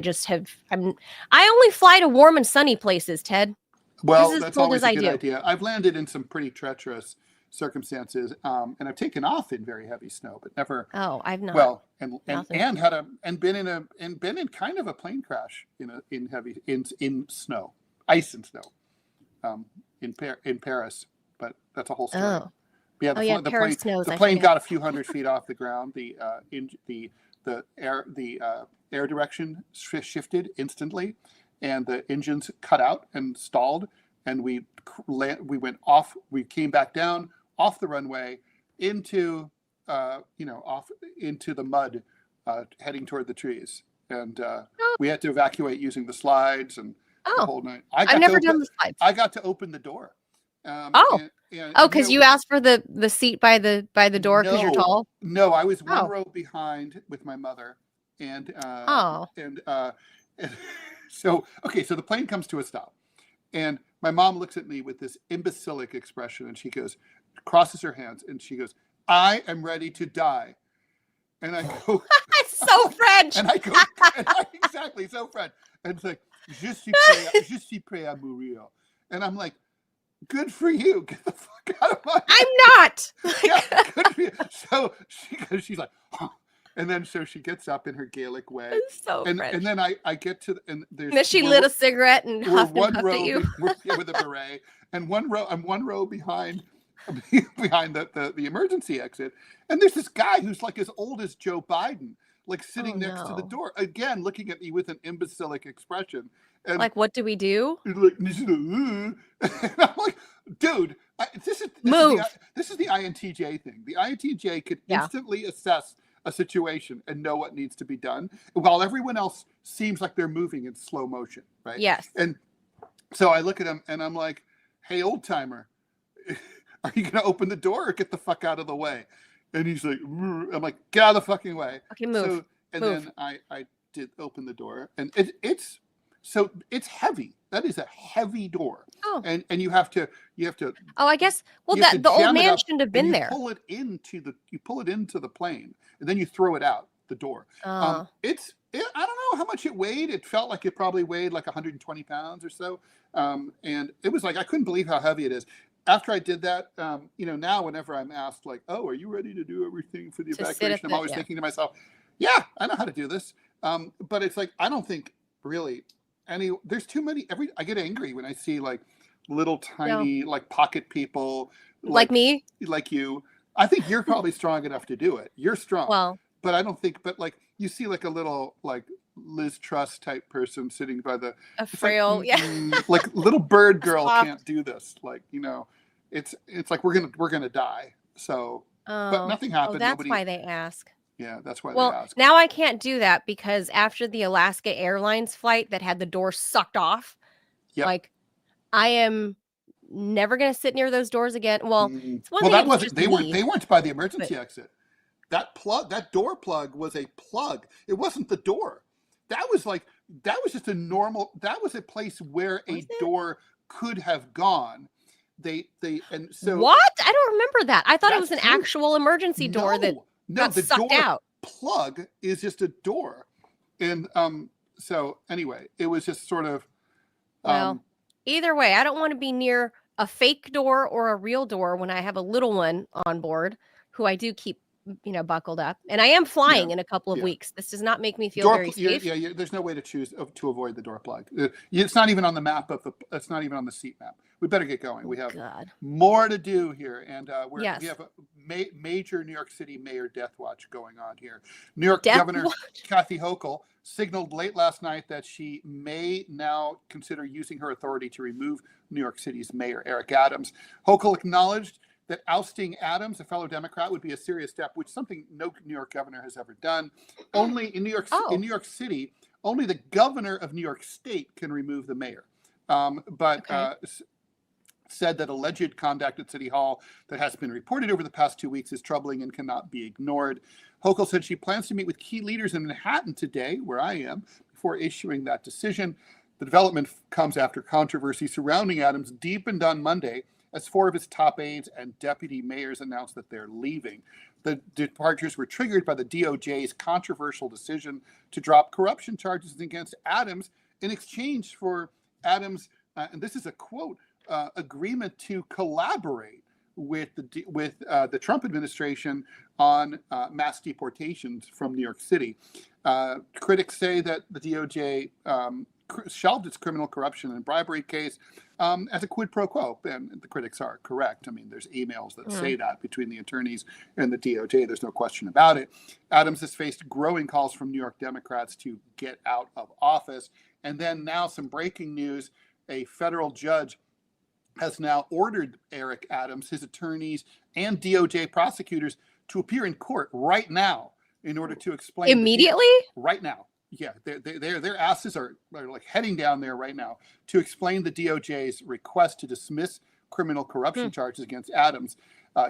only fly to warm and sunny places, Ted. This Well, is as that's cold as always a I good do. idea. I've landed in some pretty treacherous circumstances, and I've taken off in very heavy snow, but never, Oh, I've not. well, Nothing. and been in kind of a plane crash in snow, ice and snow, in Paris, but that's a whole story. Oh. Yeah, Oh yeah, Paris snows, the I plane forget. got a few hundred feet off the ground. The air direction shifted instantly, and the engines cut out and stalled, and we went off. We came back down off the runway into off into the mud heading toward the trees. And Oh. we had to evacuate using the slides and the Oh. whole night. I've never done the slides. I got to open the door. Oh. Oh, because you asked for the seat by the door because you're tall? No, I was one Oh. row behind with my mother. And Oh. and so the plane comes to a stop. And my mom looks at me with this imbecilic expression, and she goes, crosses her hands, and she goes, "I am ready to die." And I go, It's so French. And I go, exactly, so French. And it's like, je suis prêt à mourir. And I'm like, good for you. Get the fuck out of my I'm not. Yeah, good for you. So she's like, huh. And then so she gets up in her Gaelic way. It's so French. And then I get to, and there's. And then she lit a cigarette and huffed and puffed at you. With a beret. And I'm one row behind the emergency exit. And there's this guy who's like as old as Joe Biden, like sitting next to the door, again, looking at me with an imbecilic expression. And like, what do we do? Like, and I'm like, dude, this is the INTJ thing. The INTJ could instantly assess a situation and know what needs to be done, while everyone else seems like they're moving in slow motion, right? Yes. And so I look at him and I'm like, hey, old timer, are you going to open the door or get the fuck out of the way? And he's like, I'm like, get out of the fucking way. Okay, move. So, and then I did open the door, and it's heavy. That is a heavy door. Oh. And you have to. Oh, I guess. Well, the old man shouldn't have been there. You pull it into the plane, and then you throw it out the door. I don't know how much it weighed. It felt like it probably weighed like 120 pounds or so. And it was like, I couldn't believe how heavy it is. After I did that, now whenever I'm asked like, oh, are you ready to do everything for the evacuation? I'm always thinking to myself, yeah, I know how to do this. But it's like, I don't think really there's too many. I get angry when I see like little tiny like pocket people. Like me? Like you. I think you're probably strong enough to do it. You're strong. Well. But I don't think, like you see like a little like Liz Truss type person sitting by a frail, like little bird girl can't do this. Like, it's like we're gonna die. So, but nothing happened. That's why they ask. Yeah, that's why they ask. Now I can't do that because after the Alaska Airlines flight that had the door sucked off, like I am never gonna sit near those doors again. Well, it's one thing. That wasn't. They weren't by the emergency exit. That door plug was a plug. It wasn't the door. That was just a normal. That was a place where door could have gone. And so what? I don't remember that. I thought it was an actual emergency door that got sucked out. Plug is just a door, and so anyway, it was just sort of. Well, either way, I don't want to be near a fake door or a real door when I have a little one on board, who I do keep buckled up, and I am flying in a couple of weeks. This does not make me feel very safe. Yeah, there's no way to choose to avoid the door plug. It's not even on the map it's not even on the seat map. We better get going. We have more to do here, and we have a major New York City mayor death watch going on here. New York Governor Kathy Hochul signaled late last night that she may now consider using her authority to remove New York City's mayor Eric Adams. Hochul acknowledged that ousting Adams, a fellow Democrat, would be a serious step, which is something no New York governor has ever done. Only in New York City, only the governor of New York State can remove the mayor. Said that alleged conduct at City Hall that has been reported over the past 2 weeks is troubling and cannot be ignored. Hochul said she plans to meet with key leaders in Manhattan today, where I am, before issuing that decision. The development comes after controversy surrounding Adams deepened on Monday as 4 of his top aides and deputy mayors announced that they're leaving. The departures were triggered by the DOJ's controversial decision to drop corruption charges against Adams in exchange for Adams, and this is a quote, agreement to collaborate with the Trump administration on mass deportations from New York City. Critics say that the DOJ shelved its criminal corruption and bribery case as a quid pro quo, and the critics are correct. I mean, there's emails that say that between the attorneys and the DOJ. There's no question about it. Adams has faced growing calls from New York Democrats to get out of office. And then now some breaking news, a federal judge has now ordered Eric Adams, his attorneys, and DOJ prosecutors to appear in court right now in order to explain Immediately? right now. Yeah, their asses are like heading down there right now to explain the DOJ's request to dismiss criminal corruption charges against Adams.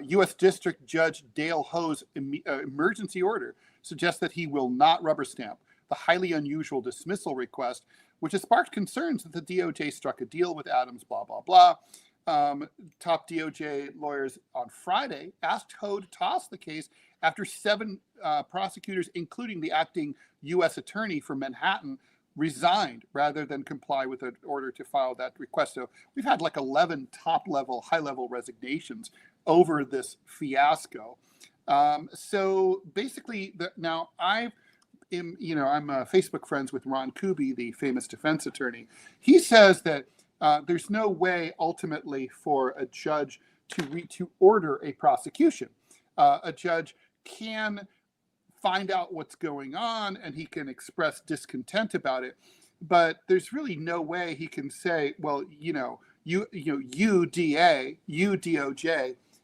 U.S. District Judge Dale Ho's emergency order suggests that he will not rubber stamp the highly unusual dismissal request, which has sparked concerns that the DOJ struck a deal with Adams, blah, blah, blah. Top DOJ lawyers on Friday asked Ho to toss the case after 7 prosecutors, including the acting U.S. attorney for Manhattan, resigned rather than comply with an order to file that request. So we've had like 11 top-level, high-level resignations over this fiasco. So basically, now I'm Facebook friends with Ron Kuby, the famous defense attorney. He says that there's no way ultimately for a judge to order a prosecution. A judge can find out what's going on and he can express discontent about it, but there's really no way he can say, well, you DOJ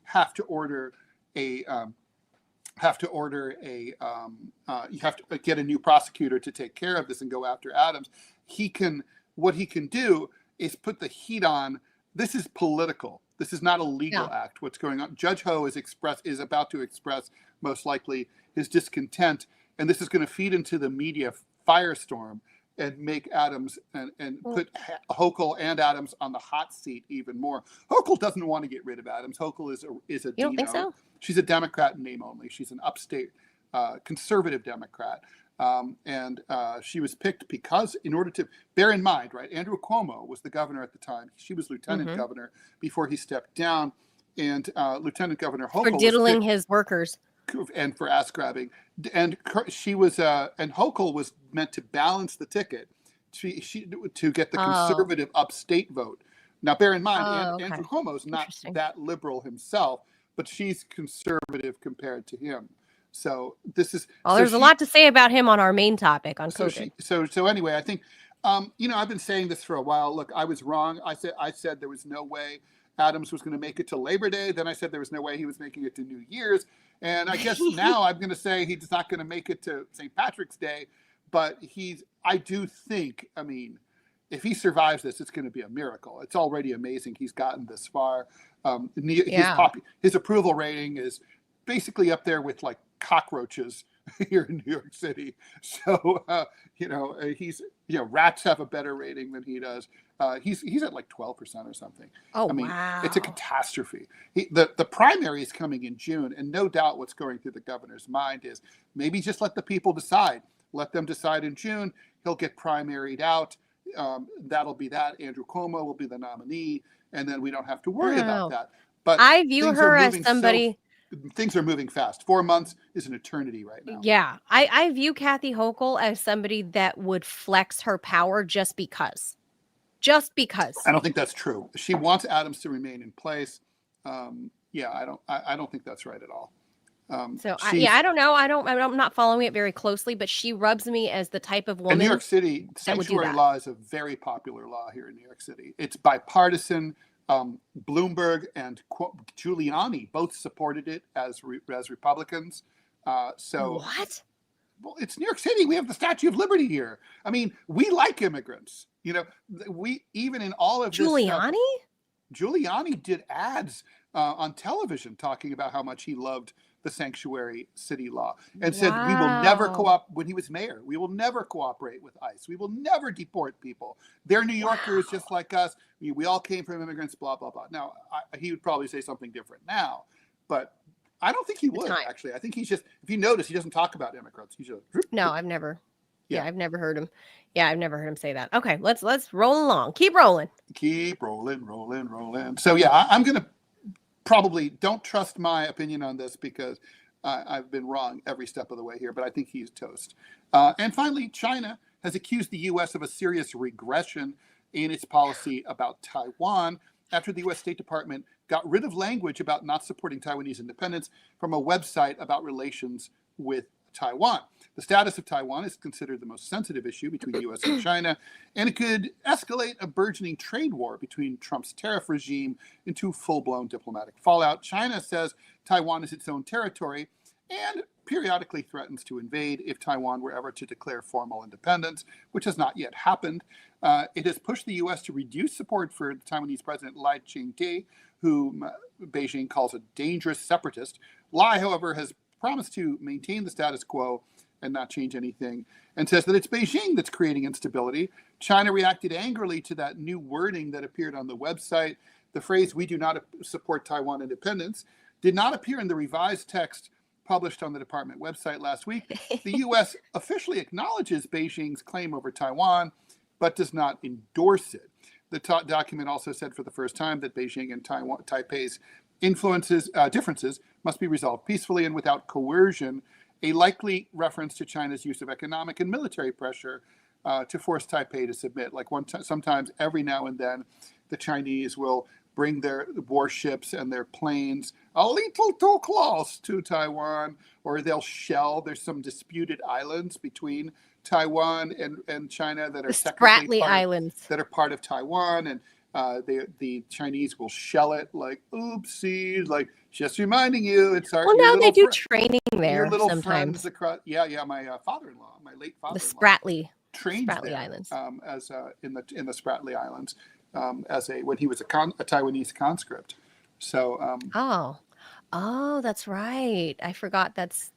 have to order a you have to get a new prosecutor to take care of this and go after Adams. What he can do is put the heat on. This is political. This is not a legal act. What's going on? Judge Ho is about to express most likely his discontent, and this is going to feed into the media firestorm and make Adams and put Hochul and Adams on the hot seat even more. Hochul doesn't want to get rid of Adams. Hochul is a You don't think so? She's a Democrat in name only. She's an upstate conservative Democrat. And she was picked because, in order to bear in mind, right, Andrew Cuomo was the governor at the time. She was lieutenant governor before he stepped down, and Lieutenant Governor Hochul for diddling his workers and for ass grabbing. And she was, and Hochul was meant to balance the ticket to get the conservative upstate vote. Now, bear in mind, Andrew Cuomo is not that liberal himself, but she's conservative compared to him. So this is. Well, there's a lot to say about him on our main topic on COVID. So anyway, I think, I've been saying this for a while. Look, I was wrong. I said there was no way Adams was going to make it to Labor Day. Then I said there was no way he was making it to New Year's. And I guess now I'm going to say he's not going to make it to St. Patrick's Day. But I do think, if he survives this, it's going to be a miracle. It's already amazing he's gotten this far. His approval rating is basically up there with like cockroaches here in New York City. So, rats have a better rating than he does. He's at like 12% or something. Wow. It's a catastrophe. The primary is coming in June, and no doubt what's going through the governor's mind is maybe just let the people decide. Let them decide in June. He'll get primaried out. That'll be that. Andrew Cuomo will be the nominee, and then we don't have to worry about that. But I view her as somebody. Things are moving fast. 4 months is an eternity right now. Yeah, I view Kathy Hochul as somebody that would flex her power just because. Just because. I don't think that's true. She wants Adams to remain in place. I don't think that's right at all. I don't know. I'm not following it very closely, but she rubs me as the type of woman. In New York City, sanctuary law is a very popular law here in New York City. It's bipartisan. Bloomberg and Giuliani both supported it as Republicans. What? Well, it's New York City. We have the Statue of Liberty here. We like immigrants. We even in all of Giuliani? Giuliani did ads on television talking about how much he loved the sanctuary city law and said we will never when he was mayor, we will never cooperate with ICE. We will never deport people. They're New Yorkers just like us. We all came from immigrants, blah, blah, blah. Now, he would probably say something different now, but I don't think he would, actually. I think he's just, if you notice, he doesn't talk about immigrants. He's just, no, I've never. Yeah, I've never heard him. Yeah, I've never heard him say that. Okay, let's roll along. Keep rolling. Keep rolling. So yeah, I'm going to probably don't trust my opinion on this because I've been wrong every step of the way here, but I think he's toast. And finally, China has accused the U.S. of a serious regression in its policy about Taiwan after the U.S. State Department got rid of language about not supporting Taiwanese independence from a website about relations with Taiwan. The status of Taiwan is considered the most sensitive issue between the U.S. and China, and it could escalate a burgeoning trade war between Trump's tariff regime into full-blown diplomatic fallout. China says Taiwan is its own territory, and periodically threatens to invade if Taiwan were ever to declare formal independence, which has not yet happened. It has pushed the U.S. to reduce support for the Taiwanese president Lai Ching-te, whom Beijing calls a dangerous separatist. Lai, however, has promised to maintain the status quo and not change anything, and says that it's Beijing that's creating instability. China reacted angrily to that new wording that appeared on the website. The phrase, "we do not support Taiwan independence," did not appear in the revised text published on the department website last week. The U.S. officially acknowledges Beijing's claim over Taiwan, but does not endorse it. The document also said for the first time that Beijing and Taipei's differences must be resolved peacefully and without coercion, a likely reference to China's use of economic and military pressure to force Taipei to submit. Like sometimes every now and then, the Chinese will bring their warships and their planes a little too close to Taiwan, or they'll shell. There's some disputed islands between Taiwan and China that are Spratly Islands that are part of Taiwan, and the Chinese will shell it like, oopsies, like just reminding you, it's our. Well, now they do training there. Your little sometimes. Friends across. Yeah. My father-in-law, my late father-in-law, the trained Spratly there, Islands, as in the Spratly Islands, when he was a Taiwanese conscript. So. Oh, that's right. I forgot that's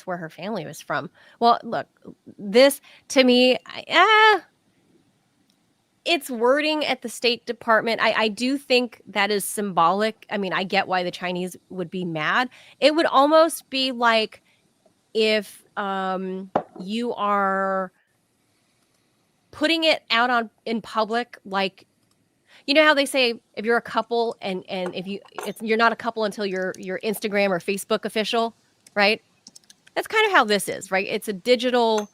where her family was from. Well, look, this to me, it's wording at the State Department. I do think that is symbolic. I mean, I get why the Chinese would be mad. It would almost be like if you are putting it out in public, like, you know how they say if you're a couple and if you're not a couple until you're Instagram or Facebook official, right? That's kind of how this is, right? It's a digital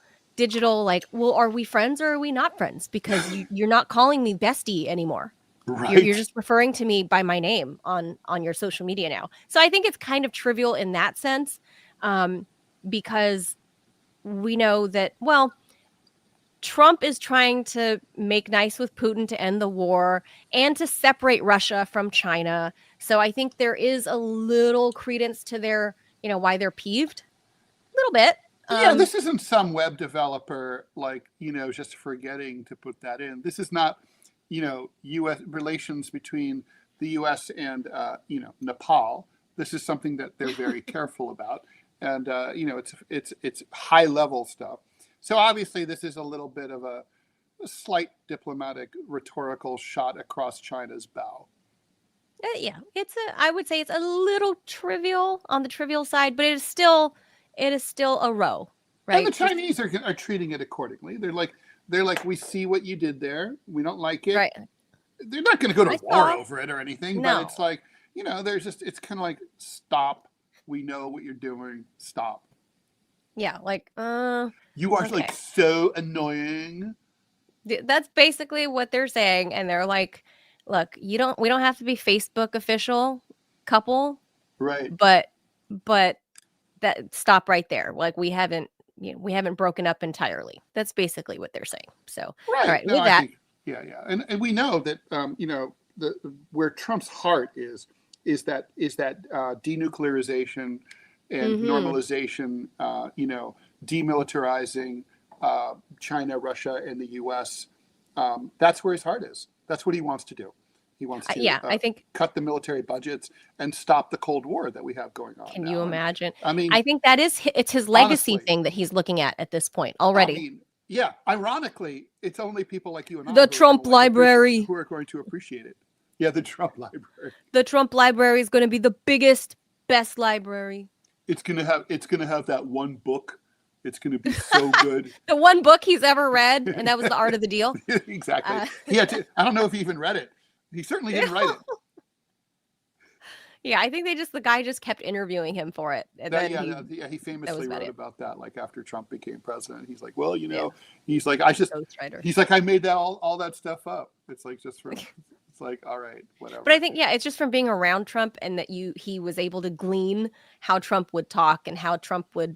like, well, are we friends or are we not friends? Because you're not calling me bestie anymore. Right. You're just referring to me by my name on your social media now. So I think it's kind of trivial in that sense, because we know that, well, Trump is trying to make nice with Putin to end the war and to separate Russia from China. So I think there is a little credence to their, why they're peeved. A little bit. Yeah, this isn't some web developer, like, just forgetting to put that in. This is not, U.S. relations between the U.S. and, Nepal. This is something that they're very careful about. And, it's high level stuff. So obviously this is a little bit of a slight diplomatic rhetorical shot across China's bow. Yeah, I would say it's a little trivial on the trivial side, but it is still a row, right? And the Chinese are treating it accordingly. They're like, we see what you did there. We don't like it. Right. They're not going to go to war over it or anything, no. But it's like, it's kind of like, stop. We know what you're doing. Stop. Yeah, like, you are like so annoying. That's basically what they're saying, and they're like, look, we don't have to be Facebook official couple, right? But that stop right there. Like, we haven't broken up entirely. That's basically what they're saying. So, right. All right, no, with that, yeah, and we know that where Trump's heart is that denuclearization and normalization, demilitarizing China, Russia, and the U.S. That's where his heart is. That's what he wants to do. He wants to I think cut the military budgets and stop the Cold War that we have going on. Can you imagine? And, I think it's his legacy honestly, thing that he's looking at this point already. Yeah. Ironically, it's only people like you and I the Trump library who are going to appreciate it. Yeah, the Trump library. The Trump library is going to be the biggest, best library. It's gonna have that one book. It's gonna be so good. The one book he's ever read, and that was The Art of the Deal. Exactly. He had to. I don't know if he even read it. He certainly didn't write it. Yeah, I think the guy just kept interviewing him for it. And he famously wrote about that. Like, after Trump became president, he's like, well, he's like, he's like, I made that all that stuff up. It's like, just from. It's like, all right, whatever. But I think, it's just from being around Trump, and that he was able to glean how Trump would talk and how Trump would,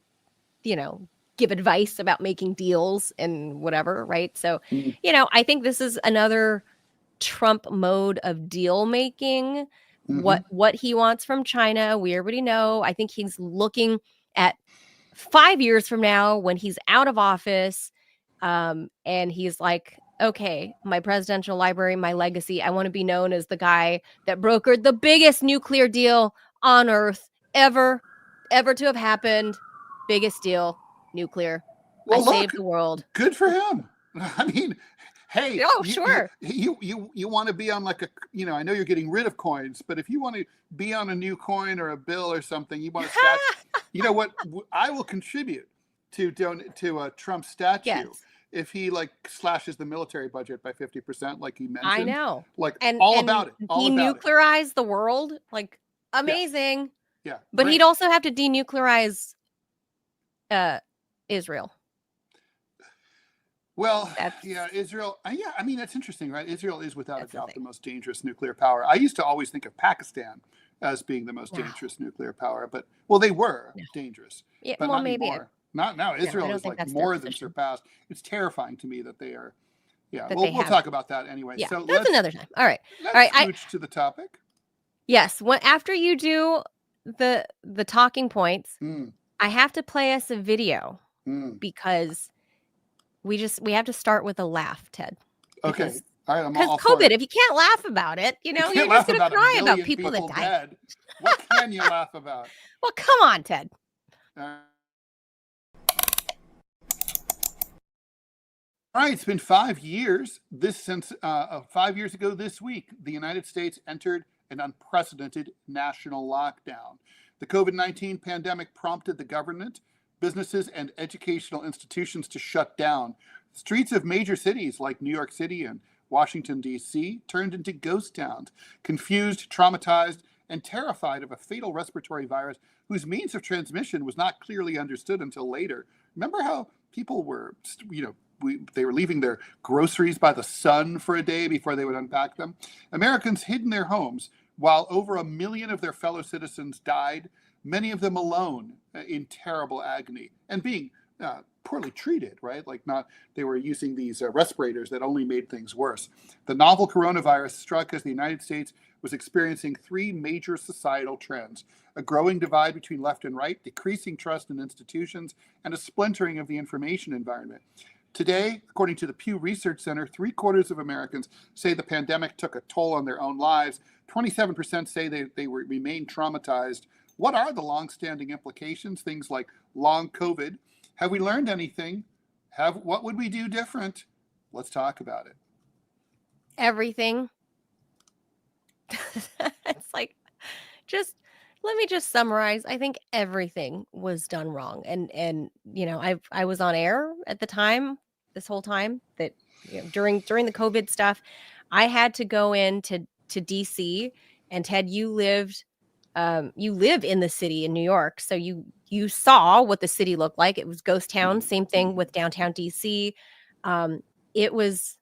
give advice about making deals and whatever, right? So, I think this is another Trump mode of deal making. What he wants from China, we already know. I think he's looking at 5 years from now, when he's out of office, and he's like, okay, my presidential library, my legacy, I want to be known as the guy that brokered the biggest nuclear deal on Earth ever to have happened. Biggest deal, nuclear. I Well, look, saved the world. good for him. I mean, hey, Oh, sure. you want to be on like a, I know you're getting rid of coins, but if you want to be on a new coin or a bill or something, you want to statue, you know what? I will contribute to a Trump statue. Yes. If he like slashes the military budget by 50%, like he mentioned. I know. Like And all about it. All about it. denuclearize the world, like amazing. Yeah. But great. he'd also have to denuclearize Israel. Well, yeah, Israel. Yeah, I mean, that's interesting, right? Israel is without a doubt the most dangerous nuclear power. I used to always think of Pakistan as being the most dangerous nuclear power, but they were dangerous. Yeah, but well, not maybe anymore. Not now. Israel is like more than surpassed. It's terrifying to me that they are. Yeah, we'll talk about that anyway. Yeah, so that's another time. All right. Let's switch to the topic. Yes. After you do the talking points, I have to play us a video because we have to start with a laugh, Ted. Okay. All right. Because COVID, if you can't laugh about it, you're just going to cry about people that died. What can you laugh about? Well, come on, Ted. All right, it's been 5 years. Since 5 years ago this week, the United States entered an unprecedented national lockdown. The COVID-19 pandemic prompted the government, businesses, and educational institutions to shut down. Streets of major cities like New York City and Washington, D.C. turned into ghost towns, confused, traumatized, and terrified of a fatal respiratory virus whose means of transmission was not clearly understood until later. Remember how people were, they were leaving their groceries by the sun for a day before they would unpack them? Americans hid in their homes while over 1 million of their fellow citizens died, many of them alone in terrible agony and being poorly treated, right? They were using these respirators that only made things worse. The novel coronavirus struck as the United States was experiencing 3 major societal trends: a growing divide between left and right, decreasing trust in institutions, and a splintering of the information environment. Today, according to the Pew Research Center, 3/4 of Americans say the pandemic took a toll on their own lives. 27% say they remain traumatized. What are the longstanding implications? Things like long COVID. Have we learned anything? What would we do different? Let's talk about it. Everything. It's like, let me just summarize. I think everything was done wrong. And I was on air at the time, this whole time that during the COVID stuff, I had to go into DC, and Ted, you live in the city in New York. So you saw what the city looked like. It was ghost town. Same thing with downtown DC. It was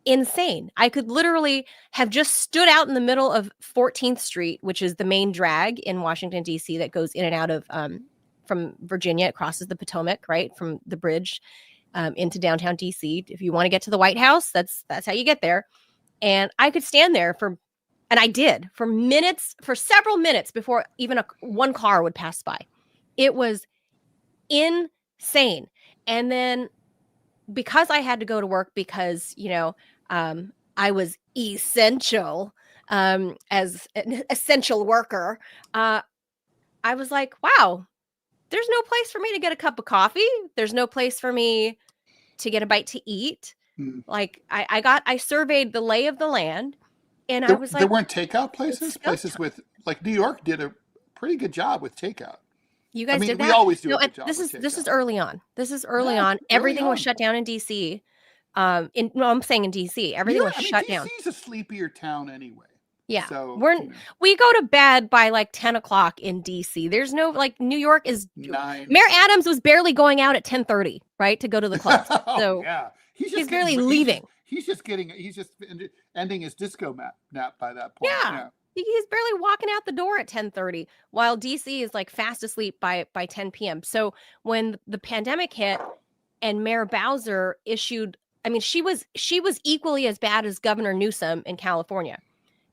insane. I could literally have just stood out in the middle of 14th Street, which is the main drag in Washington, D.C. that goes in and out of from Virginia. It crosses the Potomac, right, from the bridge into downtown D.C. If you want to get to the White House, that's how you get there. And I could stand there and I did for several minutes before even one car would pass by. It was insane. And then because I had to go to work because, I was essential as an essential worker, I was like, wow, there's no place for me to get a cup of coffee. There's no place for me to get a bite to eat. Like I surveyed the lay of the land, and I was like, there weren't takeout places with, like, New York did a pretty good job with takeout. You guys did that? We always do a good job. This is early on. Everything was shut down in DC. I'm saying in DC, everything was shut down. DC's a sleepier town anyway. Yeah, so we go to bed by like 10 o'clock in DC. There's no, like, New York is 9. Mayor Adams was barely going out at 10:30, right, to go to the club. So yeah, he's barely leaving. He's just ending his disco nap by that point. Yeah. He's barely walking out the door at 10:30, while DC is like fast asleep by 10 p.m. So when the pandemic hit and Mayor Bowser issued, I mean, she was equally as bad as Governor Newsom in California,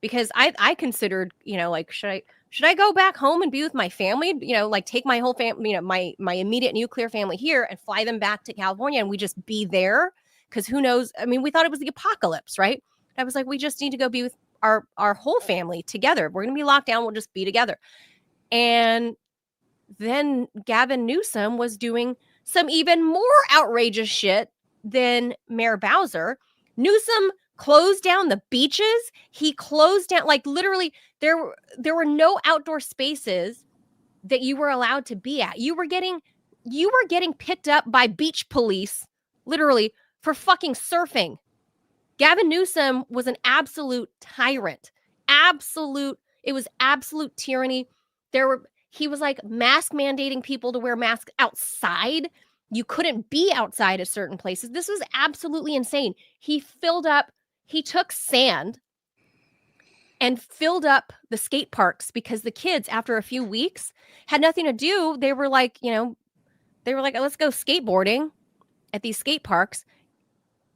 because I considered, like, should should I go back home and be with my family? Like take my whole family, my immediate nuclear family here and fly them back to California and we just be there? Because who knows? I mean, we thought it was the apocalypse, right? I was like, we just need to go be with our whole family together. We're going to be locked down. We'll just be together. And then Gavin Newsom was doing some even more outrageous shit than Mayor Bowser. Newsom closed down the beaches. He closed down, like literally, there were no outdoor spaces that you were allowed to be at. You were getting picked up by beach police, literally, for fucking surfing. Gavin Newsom was an absolute tyrant. It was absolute tyranny. He was like mask mandating people to wear masks outside. You couldn't be outside at certain places. This was absolutely insane. He took sand and filled up the skate parks because the kids, after a few weeks, had nothing to do. They were like, let's go skateboarding at these skate parks.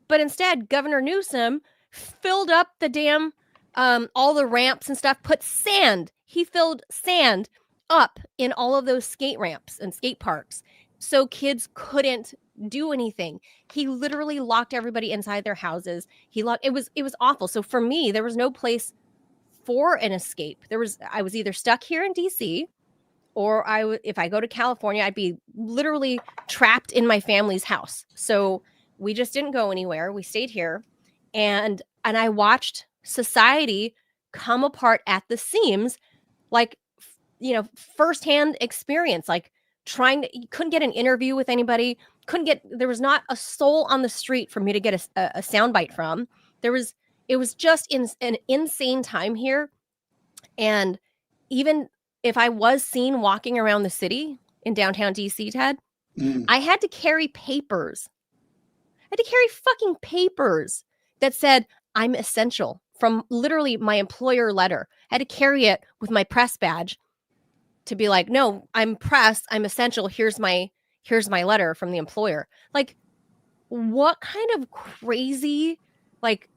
But instead, Governor Newsom filled up the damn, all the ramps and stuff, he filled sand up in all of those skate ramps and skate parks so kids couldn't do anything. He literally locked everybody inside their houses. It was awful. So for me, there was no place for an escape. I was either stuck here in DC, or if I go to California, I'd be literally trapped in my family's house. So we just didn't go anywhere. We stayed here, and I watched society come apart at the seams, like, firsthand experience, like you couldn't get an interview with anybody, there was not a soul on the street for me to get a soundbite from. It was just an insane time here. And even if I was seen walking around the city in downtown DC, Ted, I had to carry papers. I had to carry fucking papers that said I'm essential from literally my employer letter. I had to carry it with my press badge to be like, no, I'm press, I'm essential. Here's my letter from the employer. Like, what kind of crazy, like,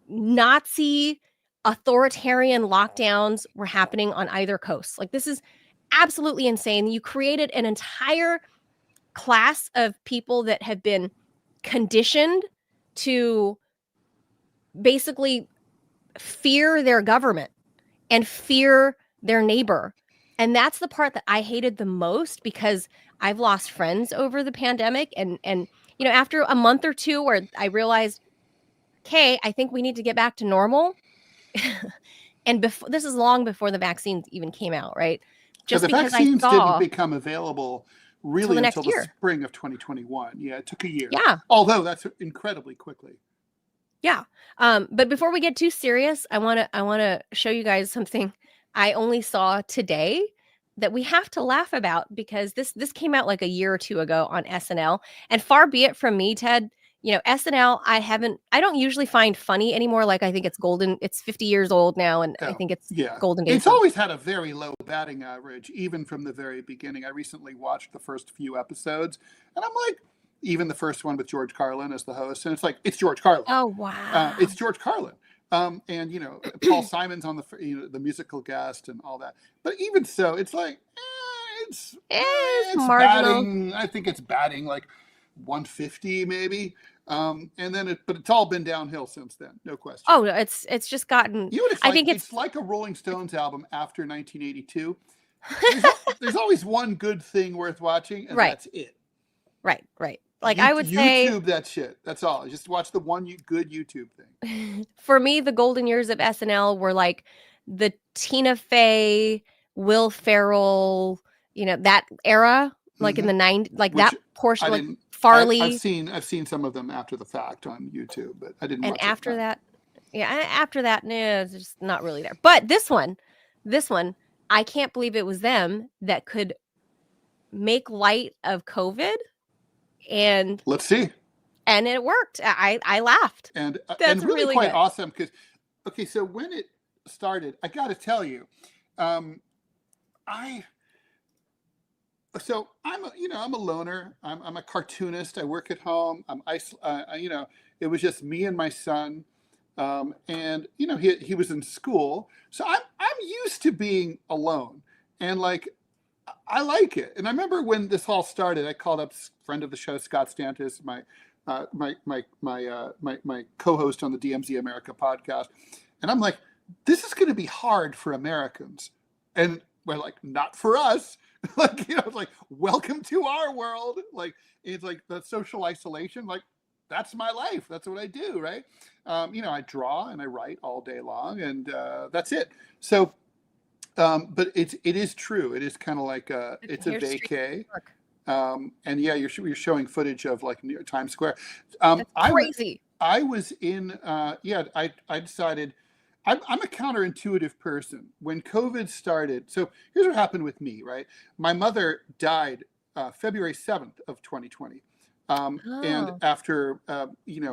Nazi authoritarian lockdowns were happening on either coast? Like, this is absolutely insane. You created an entire class of people that have been conditioned to basically fear their government and fear their neighbor. And that's the part that I hated the most, because I've lost friends over the pandemic. And after a month or two where I realized, okay, I think we need to get back to normal. And this is long before the vaccines even came out, right? Just because the vaccines didn't become available really until the spring of 2021. Yeah, it took a year. Yeah. Although that's incredibly quickly. Yeah. But before we get too serious, I want to show you guys something I only saw today that we have to laugh about, because this came out like a year or two ago on SNL. And far be it from me, Ted, SNL, I don't usually find funny anymore. Like, I think it's 50 years old now, and I think it's golden days. It's always had a very low batting average, even from the very beginning. I recently watched the first few episodes, and I'm like, even the first one with George Carlin as the host, and it's like, it's George Carlin. Oh, wow. It's George Carlin. And Paul Simon's on the musical guest and all that. But even so, it's like, it's marginal. Batting, I think it's batting like 150 maybe. And then but it's all been downhill since then, no question. Oh, it's just gotten. I think it's like a Rolling Stones album after 1982. There's always one good thing worth watching, and that's it. Right. Like, I would say, YouTube that shit. That's all. Just watch the one good YouTube thing. For me, the golden years of SNL were like the Tina Fey, Will Ferrell, that era, like in the 90s, like that portion, like Farley. I've seen some of them after the fact on YouTube, but I didn't. And after that, it's just not really there. But this one, I can't believe it was them that could make light of COVID. And let's see. And it worked. I lauged. And that's really quite awesome, because so when it started, I got to tell you, I'm a loner. I'm a cartoonist. I work at home. It was just me and my son. And he was in school, so I'm used to being alone, and like I like it. And I remember when this all started, I called up friend of the show Scott Stantis, my co-host on the DMZ America podcast, and I'm like, this is going to be hard for Americans, and we're like, not for us. Like, it's like, welcome to our world. Like, it's like the social isolation. Like, that's my life. That's what I do, right? I draw and I write all day long, and that's it. So, but it is true. It is kind of like it's a vacay. And yeah, you're showing footage of like near Times Square. That's crazy. I was in. I decided. I'm a counterintuitive person. When COVID started, so here's what happened with me. Right, my mother died February 7th of 2020, and after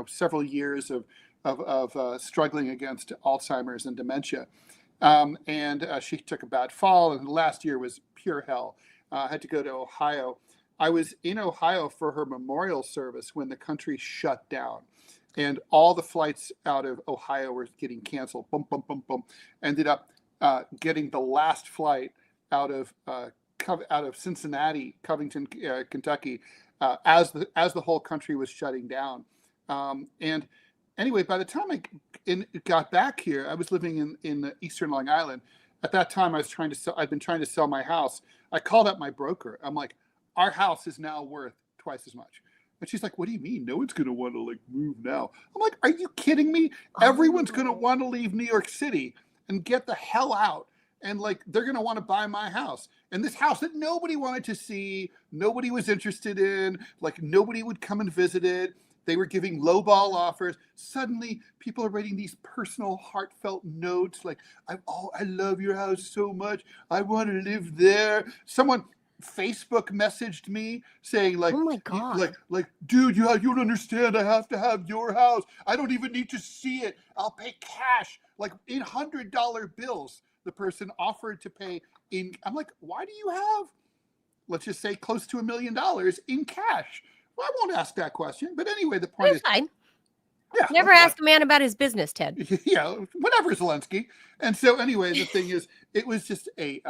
several years of struggling against Alzheimer's and dementia. And she took a bad fall, and the last year was pure hell. I had to go to Ohio. I was in Ohio for her memorial service when the country shut down, and all the flights out of Ohio were getting canceled. Boom, boom, boom, boom. Ended up getting the last flight out of Cincinnati, Covington, Kentucky, as the whole country was shutting down. And anyway, by the time I got back here, I was living in the Eastern Long Island. At that time, I'd been trying to sell my house. I called up my broker. I'm like, our house is now worth twice as much. And she's like, what do you mean? No one's going to want to like move now. I'm like, are you kidding me? Everyone's going to want to leave New York City and get the hell out. And like, they're going to want to buy my house. And this house that nobody wanted to see, nobody was interested in, like nobody would come and visit it. They were giving lowball offers. Suddenly, people are writing these personal, heartfelt notes like, I love your house so much. I want to live there. Someone Facebook messaged me saying like, oh my God. like, dude, you don't understand. I have to have your house. I don't even need to see it. I'll pay cash, like in $100 bills. The person offered to pay in. I'm like, why do you have, let's just say, close to $1 million in cash? Well, I won't ask that question. But anyway, the point is fine. Yeah. Never ask a man about his business, Ted. Yeah, whatever, Zelensky. And so anyway, the thing is, it was just it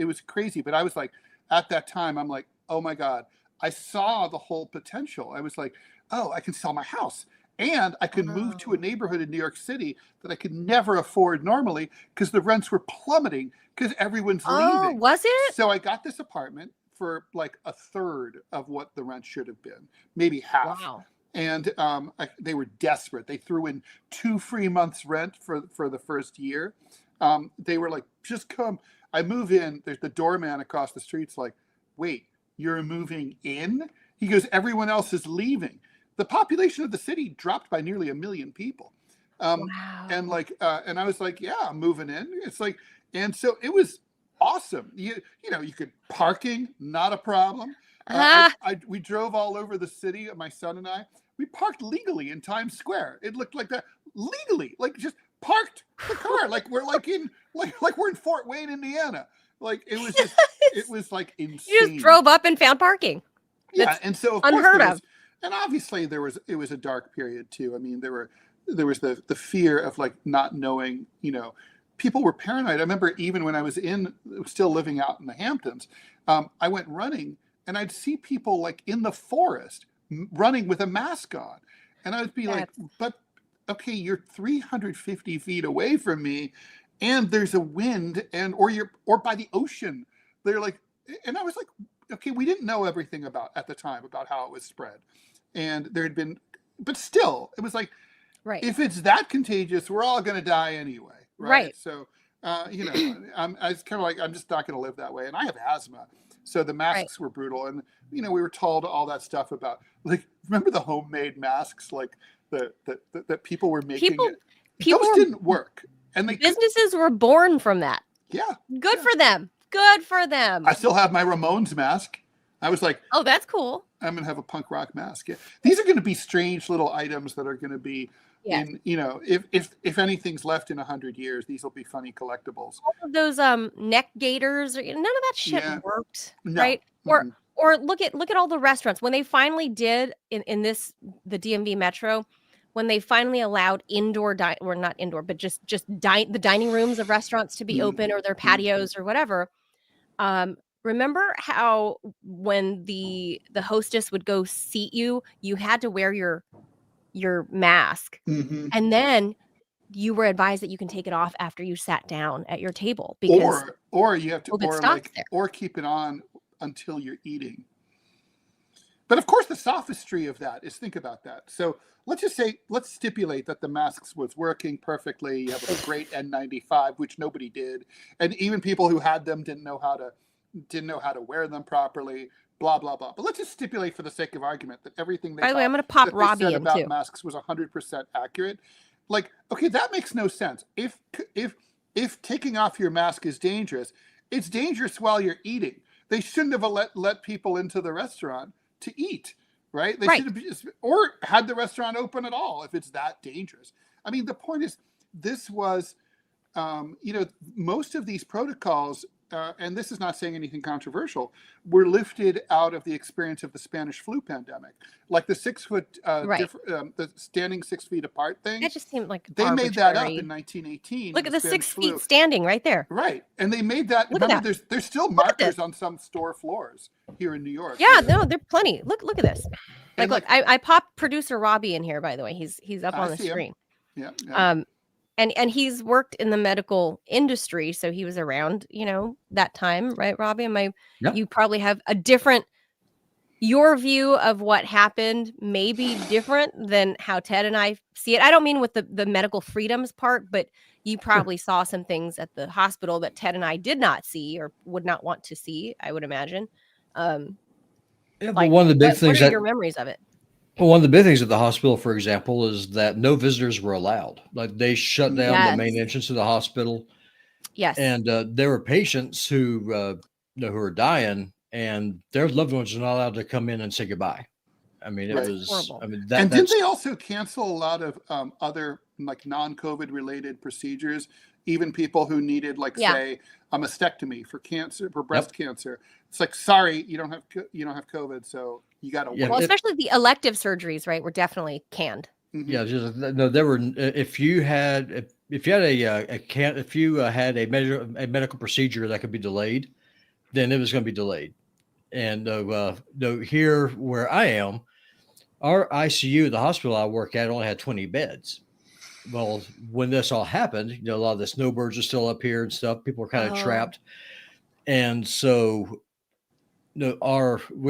was crazy. But I was like, at that time, I'm like, oh my God, I saw the whole potential. I was like, oh, I can sell my house. And I could move to a neighborhood in New York City that I could never afford normally because the rents were plummeting because everyone's leaving. Was it? So I got this apartment for like a third of what the rent should have been, maybe half. Wow. And they were desperate. They threw in 2 free months rent for the first year. They were like, just come. I move in. There's the doorman across the street's like, wait, you're moving in? He goes, everyone else is leaving. The population of the city dropped by nearly 1 million people. Wow. And I was like, yeah, I'm moving in. It's like, and so it was awesome. You could parking, not a problem. We drove all over the city, my son and I. We parked legally in Times Square. It looked like that, legally, like just parked the car, like we're we're in Fort Wayne, Indiana. Like it was just, it was like insane. You just drove up and found parking. Yeah, and so of unheard of. And obviously it was a dark period too. I mean, there was the fear of like not knowing. People were paranoid. I remember even when I was still living out in the Hamptons, I went running. And I'd see people like in the forest running with a mask on. And I'd be like, but okay, you're 350 feet away from me and there's a wind or by the ocean. They're like, and I was like, okay, we didn't know everything at the time about how it was spread. And there had been, but still, it was like, right. If it's that contagious, we're all going to die anyway. Right. So, I was kind of like, I'm just not going to live that way. And I have asthma. So the masks were brutal. And, we were told all that stuff about, like, remember the homemade masks, like that people were making? Those didn't work. And businesses were born from that. Yeah. Good for them. Good for them. I still have my Ramones mask. I was like, oh, that's cool. I'm going to have a punk rock mask. Yeah. These are going to be strange little items that are going to be in, if anything's left in 100 years, these will be funny collectibles. All of those neck gaiters, none of that shit worked, right? Or look at all the restaurants when they finally did in the DMV Metro, when they finally allowed or not indoor, but the dining rooms of restaurants to be open, or their patios or whatever. Remember how when the hostess would go seat you, you had to wear your mask, Mm-hmm. and then you were advised that you can take it off after you sat down at your table because Or you have to, COVID stops there. or keep it on until you're eating. But of course, the sophistry of that is, think about that. So let's stipulate that the masks was working perfectly. You have a great N95, which nobody did, and even people who had them didn't know how to wear them properly. Blah blah blah. But let's just stipulate, for the sake of argument, that everything By the way, I'm going to pop Robbie said in about too. masks was 100% accurate. Like, okay, that makes no sense. If taking off your mask is dangerous, it's dangerous while you're eating. They shouldn't have let people into the restaurant to eat, right? They should have or had the restaurant open at all if it's that dangerous. I mean, the point is, this was, most of these protocols, and this is not saying anything controversial, were lifted out of the experience of the Spanish flu pandemic. Like the 6 foot, the standing 6 feet apart thing. That just seemed like they made that up in 1918. Look at the 6 feet standing right there. Right, and they made that. Look remember, at that. there's still markers on some store floors here in New York. Yeah, no, they're plenty. Look at this. Look, I popped producer Robbie in here, by the way. He's up on the screen. Yeah. And he's worked in the medical industry, so he was around, that time, right, Robbie? You probably have your view of what happened may be different than how Ted and I see it. I don't mean with the medical freedoms part, but you probably saw some things at the hospital that Ted and I did not see or would not want to see, I would imagine. But one of the big things, what are your memories of it? Well, one of the big things at the hospital, for example, is that no visitors were allowed. Like, they shut down the main entrance to the hospital. Yes. And there were patients who were dying, and their loved ones were not allowed to come in and say goodbye. I mean, it was horrible. I mean, and didn't they also cancel a lot of other, like, non-COVID related procedures? Even people who needed, say, a mastectomy for cancer, for breast cancer. It's like, sorry, you don't have COVID, so you got to wait. Well, especially the elective surgeries, right, were definitely canned. Mm-hmm. Yeah, no, there were. If you had a medical procedure that could be delayed, then it was going to be delayed. And here where I am, our ICU, the hospital I work at, only had 20 beds. Well, when this all happened, a lot of the snowbirds are still up here and stuff. People are kind of trapped. And so we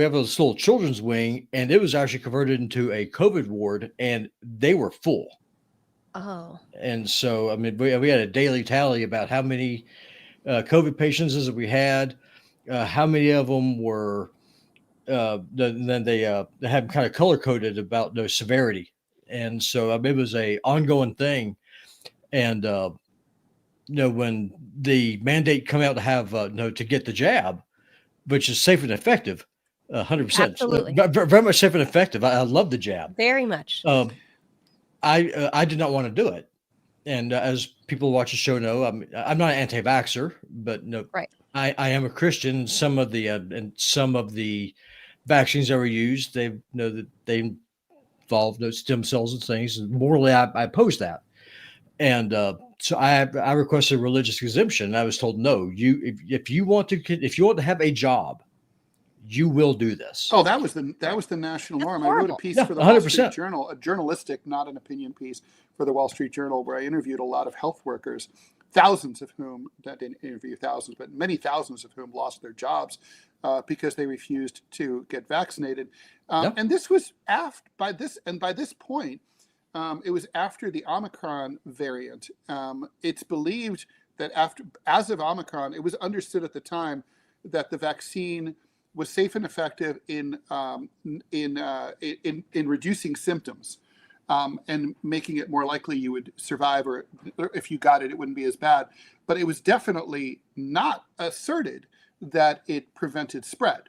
have a little children's wing, and it was actually converted into a COVID ward, and they were full. Oh. And so, I mean, we had a daily tally about how many COVID patients as we had, how many of them were, then they had kind of color coded about the severity. And so, I mean, it was a ongoing thing. And, when the mandate come out to have, to get the jab, which is safe and effective, 100%. Absolutely. Very much safe and effective. I love the jab. Very much. I did not want to do it. And as people who watch the show know, I'm not an anti-vaxxer, but right. I am a Christian. Some of the vaccines that were used, they involve those stem cells and things. And morally, I oppose that. And so I requested a religious exemption. And I was told, no, if you want to have a job, you will do this. Oh, that was the national norm. I wrote a piece for the 100%. Wall Street Journal, a journalistic, not an opinion piece, for the Wall Street Journal, where I interviewed a lot of health workers, thousands of whom, that didn't interview thousands, but many thousands of whom lost their jobs because they refused to get vaccinated. And this was by this point, it was after the Omicron variant. It's believed that as of Omicron, it was understood at the time that the vaccine was safe and effective in reducing symptoms and making it more likely you would survive, or if you got it, it wouldn't be as bad. But it was definitely not asserted that it prevented spread.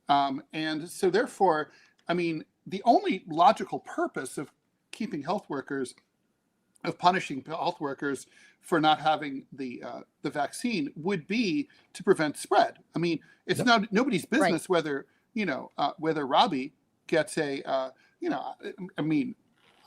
And so therefore, I mean, the only logical purpose of punishing health workers for not having the vaccine would be to prevent spread. I mean, it's not nobody's business whether Robbie gets I mean,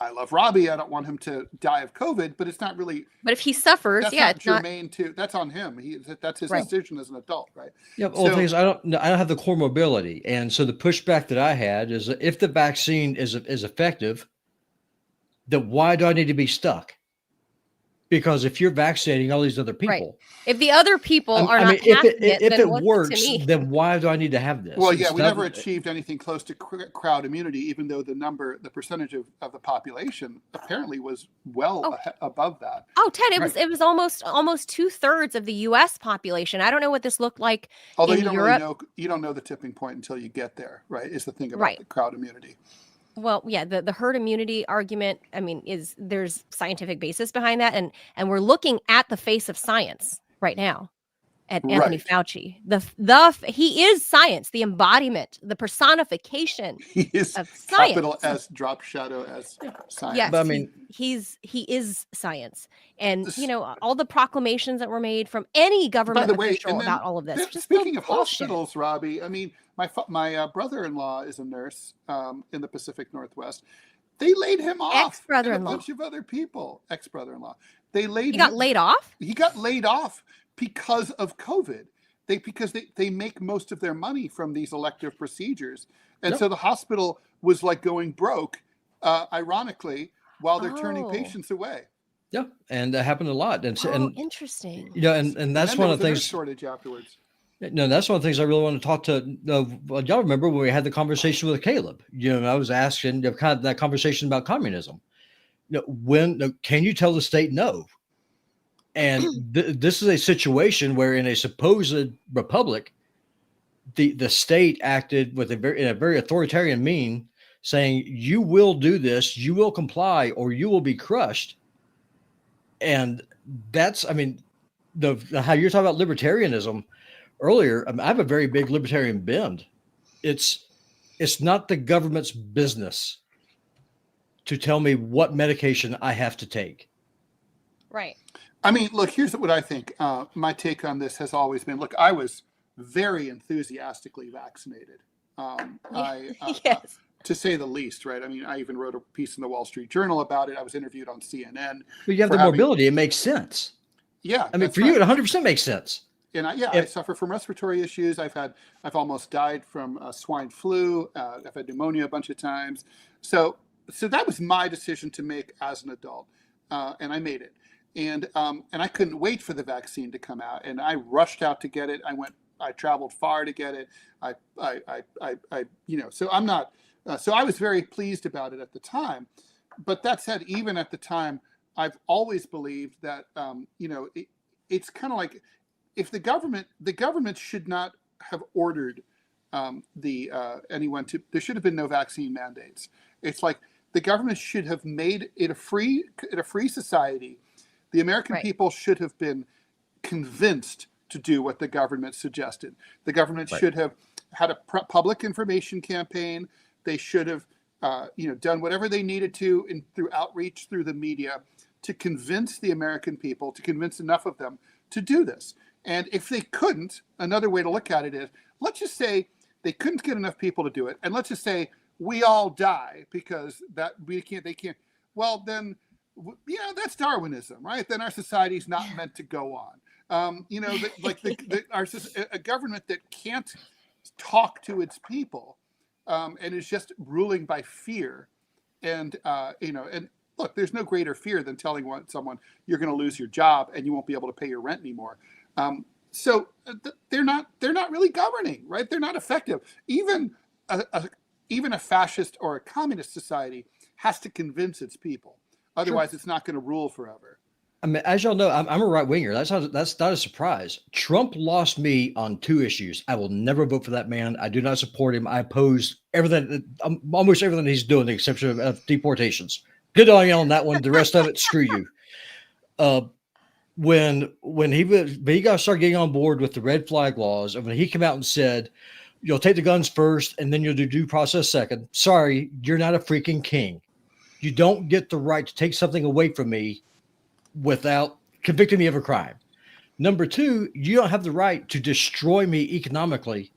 I love Robbie. I don't want him to die of COVID, but it's not really. But if he suffers, That's yeah, not it's not germane to. That's on him. That's his right. decision as an adult, right? Yeah, well, things I don't have the core mobility, and so the pushback that I had is that if the vaccine is effective, then why do I need to be stuck? Because if you're vaccinating all these other people, if the other people are not if passing it then works, to me? then why do I need to have this? Well, yeah, we never achieved anything close to crowd immunity, even though the percentage of the population apparently was above that. Oh, Ted, it was almost 2/3 of the U.S. population. I don't know what this looked like. Although in you don't Europe. really know, you don't know the tipping point until you get there, right? Is the thing about the crowd immunity. Well, yeah, the herd immunity argument, I mean, there's scientific basis behind that, and we're looking at the face of science right now at Anthony Fauci. He is science, the embodiment, the personification he is of science. Capital S drop shadow S science. Yes, but I mean, he is science, and all the proclamations that were made from any government official about all of this. Speaking of hospitals, Robbie, I mean, my brother-in-law is a nurse in the Pacific Northwest. They laid him off. Ex-brother-in-law. And a bunch of other people. Ex-brother-in-law. He got laid off. He got laid off because of COVID. Because they make most of their money from these elective procedures, and so the hospital was like going broke, ironically, while they're turning patients away. Yeah, and that happened a lot. And interesting. And that's one of the things. Shortage afterwards. No, that's one of the things I really want to talk to. Y'all remember when we had the conversation with Caleb? I was asking kind of that conversation about communism. Can you tell the state no? And this is a situation where, in a supposed republic, the state acted in a very authoritarian mean, saying you will do this, you will comply, or you will be crushed. And that's, I mean, how you're talking about libertarianism earlier. I have a very big libertarian bend. It's not the government's business to tell me what medication I have to take. Right. I mean, look, here's what I think. My take on this has always been, look, I was very enthusiastically vaccinated. Yes. To say the least, right? I mean, I even wrote a piece in the Wall Street Journal about it. I was interviewed on CNN. But you have the mobility. It makes sense. Yeah. I mean, for you, it 100% makes sense. And I suffer from respiratory issues. I've almost died from swine flu. I've had pneumonia a bunch of times. So that was my decision to make as an adult. And I made it. And I couldn't wait for the vaccine to come out. And I rushed out to get it. I traveled far to get it. So I'm not, so I was very pleased about it at the time. But that said, even at the time, I've always believed that, it's kind of like, if the government should not have ordered anyone to, there should have been no vaccine mandates. It's like the government should have made it a free society. The American people should have been convinced to do what the government suggested. The government should have had a public information campaign. They should have, done whatever they needed to through outreach, through the media, to convince the American people, to convince enough of them to do this. And if they couldn't, another way to look at it is, let's just say they couldn't get enough people to do it, and let's just say we all die because they can't. Well, then, that's Darwinism, right? Then our society's not meant to go on. A government that can't talk to its people and is just ruling by fear, and look, there's no greater fear than telling someone you're going to lose your job and you won't be able to pay your rent anymore. So they're not really governing, right? They're not effective. Even a fascist or a communist society has to convince its people. Otherwise, it's not going to rule forever. I mean, as y'all know, I'm a right winger. That's not a surprise. Trump lost me on 2 issues. I will never vote for that man. I do not support him. I oppose almost everything he's doing, the exception of deportations. Good on you on that one. The rest of it, screw you. When he got started getting on board with the red flag laws, and when he came out and said, "You'll take the guns first, and then you'll do due process second." Sorry, you're not a freaking king. You don't get the right to take something away from me without convicting me of a crime. Number 2, you don't have the right to destroy me economically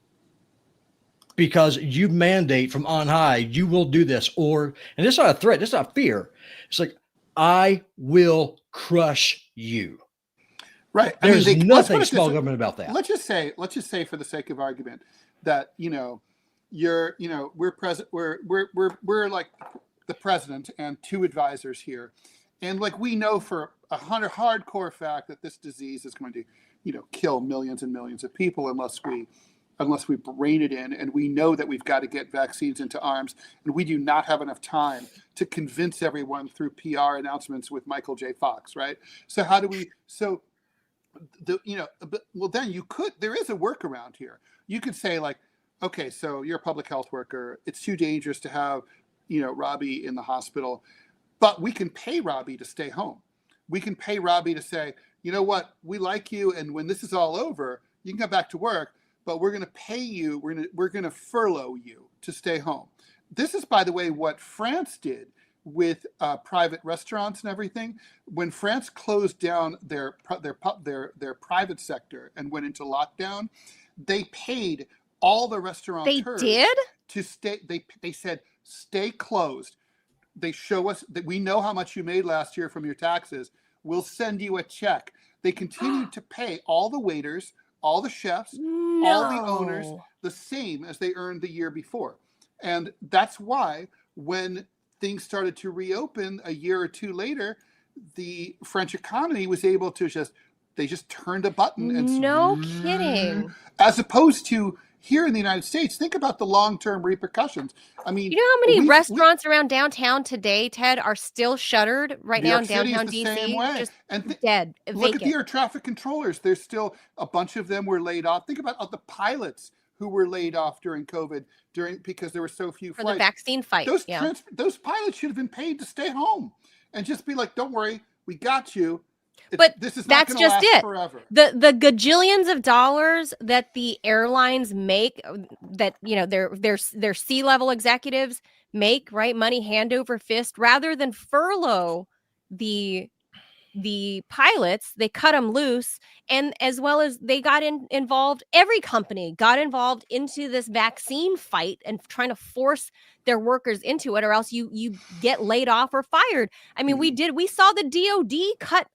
because you mandate from on high, you will do this. And it's not a threat. It's not fear. It's like, I will crush you. Right. There's let's put nothing it small this way. government about that. Let's just say for the sake of argument that, we're like the president and two advisors here. And like, we know for a hardcore fact that this disease is going to, kill millions and millions of people unless we rein it in. And we know that we've got to get vaccines into arms. And we do not have enough time to convince everyone through PR announcements with Michael J. Fox, right? So how do we, then there is a workaround here. You could say like, okay, so you're a public health worker. It's too dangerous to have, Robbie in the hospital, but we can pay Robbie to stay home. We can pay Robbie to say, you know what, we like you. And when this is all over, you can come back to work, but we're going to pay you. We're going to furlough you to stay home. This is, by the way, what France did with private restaurants and everything. When France closed down their private sector and went into lockdown, they paid all the restaurateurs. They did? To stay. They said, stay closed. They show us that we know how much you made last year from your taxes. We'll send you a check. They continued to pay all the waiters, all the chefs, all the owners, the same as they earned the year before. And that's why when things started to reopen a year or two later, the French economy was able to they just turned a button. And no kidding. As opposed to here in the United States, think about the long-term repercussions. I mean, you know how many restaurants around downtown today, Ted, are still shuttered right now in downtown DC? Just dead. Look at the air traffic controllers. There's still a bunch of them were laid off. Think about all the pilots who were laid off during COVID because there were so few flights. For the vaccine fight. Those pilots should have been paid to stay home and just be like, don't worry, we got you. But this is not that's just it. Forever. The gajillions of dollars that the airlines make, that their C-level executives make, right? Money hand over fist, rather than furlough the pilots, they cut them loose, and as well as they got involved. Every company got involved into this vaccine fight and trying to force their workers into it, or else you get laid off or fired. I mean, we saw the DOD cut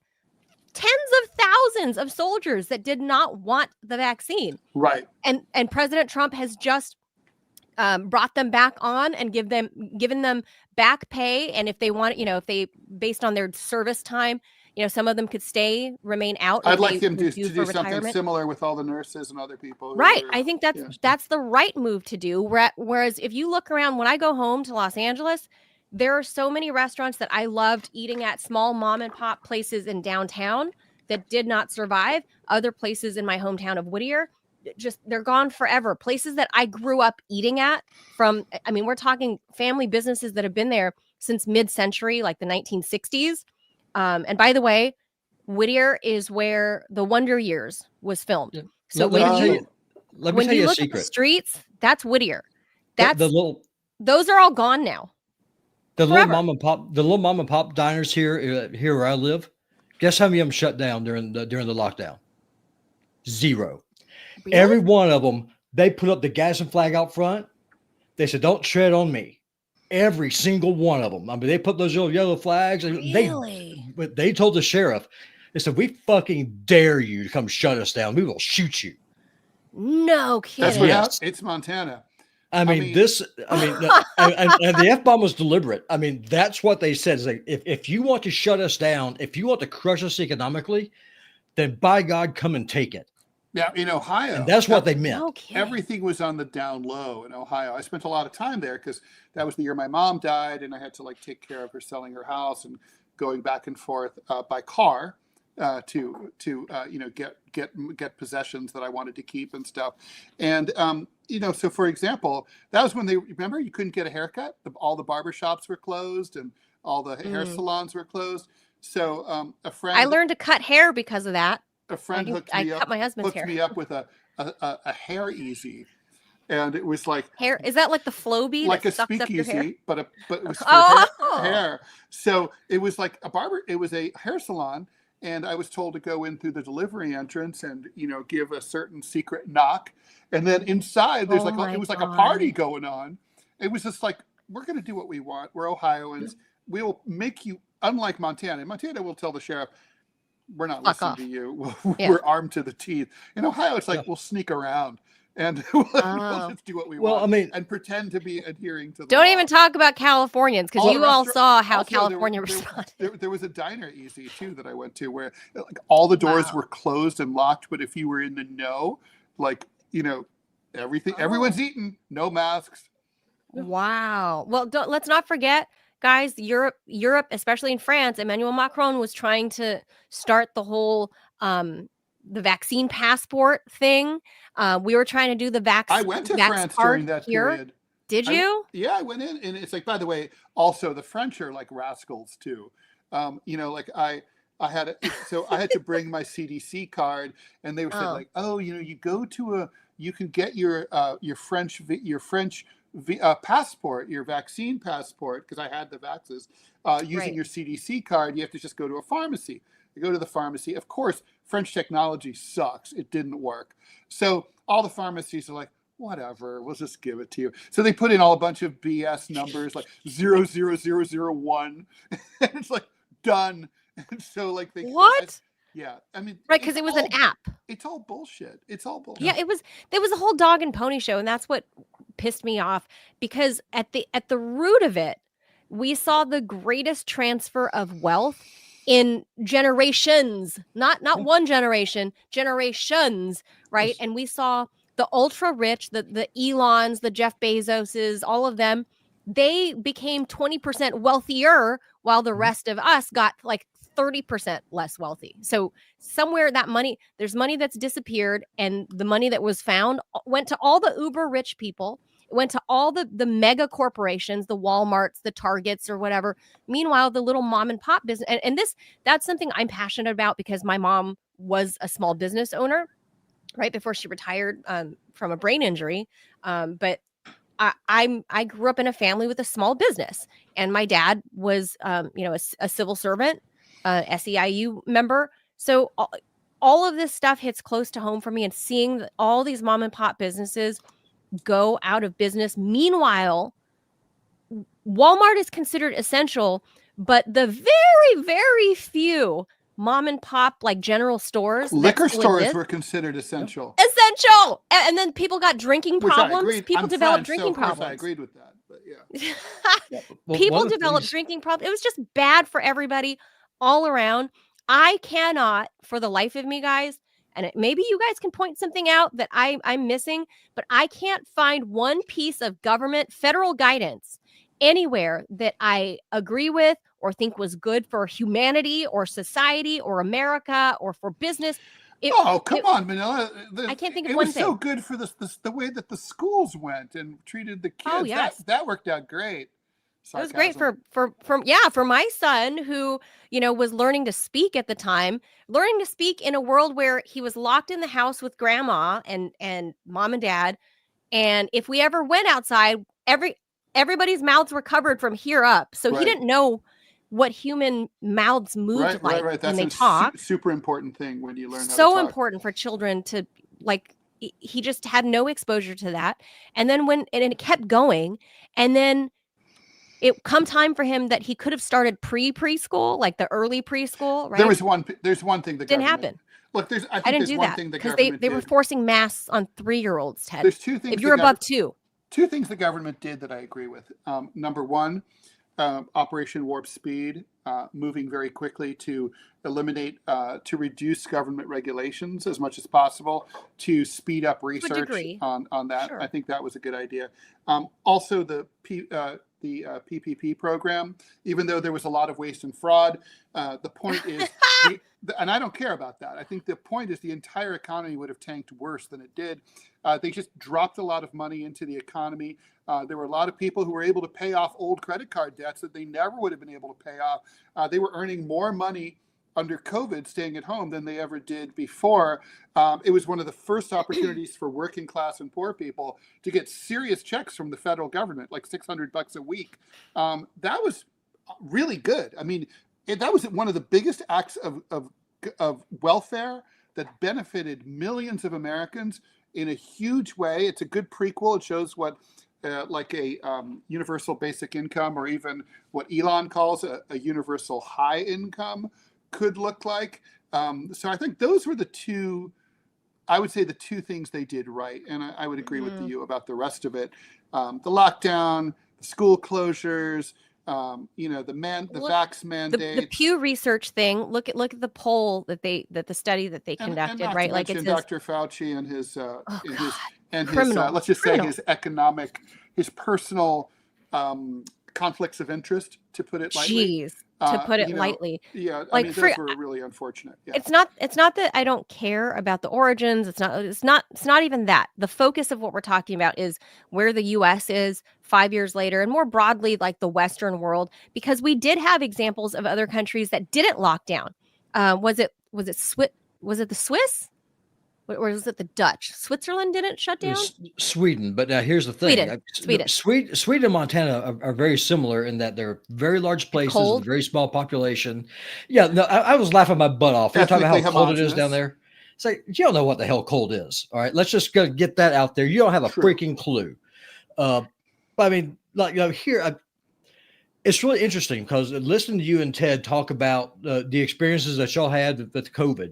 tens of thousands of soldiers that did not want the vaccine. Right. And President Trump has just brought them back on and given them back pay. And if they want, if they, based on their service time, some of them could remain out. I'd like them to do something similar with all the nurses and other people. Right. I think that's the right move to do. Whereas if you look around, when I go home to Los Angeles, there are so many restaurants that I loved eating at, small mom and pop places in downtown, that did not survive. Other places in my hometown of Whittier, they're gone forever. Places that I grew up eating at we're talking family businesses that have been there since mid-century, like the 1960s. And by the way, Whittier is where The Wonder Years was filmed. Yeah. So when you look at the streets, that's Whittier. Those are all gone now. The little mom and pop diners here where I live. Guess how many of them shut down during the lockdown? 0. Really? Every one of them, they put up the Gadsden flag out front. They said, "Don't tread on me." Every single one of them. I mean, they put those little yellow flags. Really? They told the sheriff, they said, "We fucking dare you to come shut us down. We will shoot you." No kidding. That's it's Montana. And the F-bomb was deliberate. I mean, that's what they said. Is like, if you want to shut us down, if you want to crush us economically, then by God, come and take it. Yeah, in Ohio. And that's what they meant. Okay. Everything was on the down low in Ohio. I spent a lot of time there because that was the year my mom died, and I had to take care of her selling her house and going back and forth by car to get possessions that I wanted to keep and stuff. And so for example, that was when remember you couldn't get a haircut. All the barbershops were closed and all the hair salons were closed. So a friend, I learned to cut hair because of that. A friend hooked me up with a hair easy, and it was like hair. Is that like the Flowbee? Like a speakeasy, but it was for hair. So it was like it was a hair salon, and I was told to go in through the delivery entrance and, give a certain secret knock. And then inside there's it was like a party going on. It was just like, we're going to do what we want. We're Ohioans. We will make you, unlike Montana. Montana will tell the sheriff, we're not listening to you. We're armed to the teeth. In Ohio, it's like, we'll sneak around and we'll just do what we want. And pretend to be adhering to the Don't law. even talk about Californians, because you all saw how California responded. There was a diner easy too that I went to where all the doors were closed and locked, but if you were in the know, everything, everyone's eating, no masks. Wow. Well, let's not forget, guys, Europe, especially in France, Emmanuel Macron was trying to start the whole the vaccine passport thing. We were trying to do the vaccine. I went to France during that period. Did you? I went in, and it's like, by the way, also the French are like rascals too. I had I had to bring my CDC card, and they were saying you go to you can get your French passport, your vaccine passport, because I had the vaxes, using your CDC card. You have to just go to a pharmacy. You go to the pharmacy. Of course, French technology sucks. It didn't work. So all the pharmacies are like, whatever, we'll just give it to you. So they put in all a bunch of BS numbers like 00001. And it's like, done. And so what? Yeah, right, because it was an app. It's all bullshit. Yeah, there was a whole dog and pony show, and that's what pissed me off, because at the root of it, we saw the greatest transfer of wealth in generations, not one generation, generations, right? And we saw the ultra rich, the Elons, the Jeff Bezoses, all of them, they became 20% wealthier, while the rest of us got 30% less wealthy. So somewhere there's money that's disappeared, and the money that was found went to all the uber rich people. It went to all the mega corporations, the Walmarts, the Targets, or whatever. Meanwhile, the little mom and pop business, and that's something I'm passionate about, because my mom was a small business owner right before she retired from a brain injury. But I grew up in a family with a small business, and my dad was a civil servant, SEIU member. So all of this stuff hits close to home for me, and seeing all these mom and pop businesses go out of business. Meanwhile, Walmart is considered essential, but the very, very few mom and pop general stores, liquor stores were considered essential. And then people got drinking problems. People developed drinking problems. I agreed with that, but yeah. People developed drinking problems. It was just bad for everybody all around. I cannot, for the life of me, guys, and maybe you guys can point something out that I'm missing, but I can't find one piece of government, federal guidance anywhere that I agree with or think was good for humanity or society or America or for business. Come on, Manila. I can't think of one thing. It was so good for the way that the schools went and treated the kids. Oh, yes. That worked out great. Sarcasm. It was great for my son, who, was learning to speak at the time, learning to speak in a world where he was locked in the house with grandma and mom and dad. And if we ever went outside, everybody's mouths were covered from here up. So he didn't know what human mouths moved right. That's when they talk. Super important thing when you learn how to talk. So important for children to he just had no exposure to that. And then it kept going, and then it come time for him that he could have started preschool, like the early preschool, right? There's one thing that didn't happen. Look, I didn't do that because they were forcing masks on 3-year-olds, Ted. There's two things. If you're above 2. Two things the government did that I agree with. Number one, Operation Warp Speed, moving very quickly to eliminate, to reduce government regulations as much as possible, to speed up research on that. Sure. I think that was a good idea. Also, the PPP program, even though there was a lot of waste and fraud, the point is, and I don't care about that. I think the point is the entire economy would have tanked worse than it did. They just dropped a lot of money into the economy. There were a lot of people who were able to pay off old credit card debts that they never would have been able to pay off. They were earning more money under COVID staying at home than they ever did before. It was one of the first opportunities for working class and poor people to get serious checks from the federal government, like $600 a week. That was really good. I mean, that was one of the biggest acts of of welfare that benefited millions of Americans in a huge way. It's a good prequel. It shows what like a universal basic income, or even what Elon calls a universal high income, could look like. So I think those were the two, I would say, the two things they did right. And I would agree with you about the rest of it. The lockdown, the school closures, the vax mandate, the Pew Research thing. Look at the poll that the study that they conducted, and right? Like, it says Dr. Fauci and his criminal. let's just say his personal conflicts of interest, to put it lightly. Jeez, to put it lightly. Yeah, like, I mean, those were really unfortunate. Yeah. It's not that I don't care about the origins. It's not even that. The focus of what we're talking about is where the US is 5 years later, and more broadly, like the Western world, because we did have examples of other countries that didn't lock down. Was it the Swiss? Or was it the Dutch? Switzerland didn't shut down? Sweden. But now here's the thing. Sweden and Montana are very similar in that they're very large places with a very small population. Yeah, no, I was laughing my butt off. You're talking about how cold it is down there. It's like, you don't know what the hell cold is. All right, let's just go get that out there. You don't have a freaking clue. But I mean, here, it's really interesting because listening to you and Ted talk about the experiences that y'all had with COVID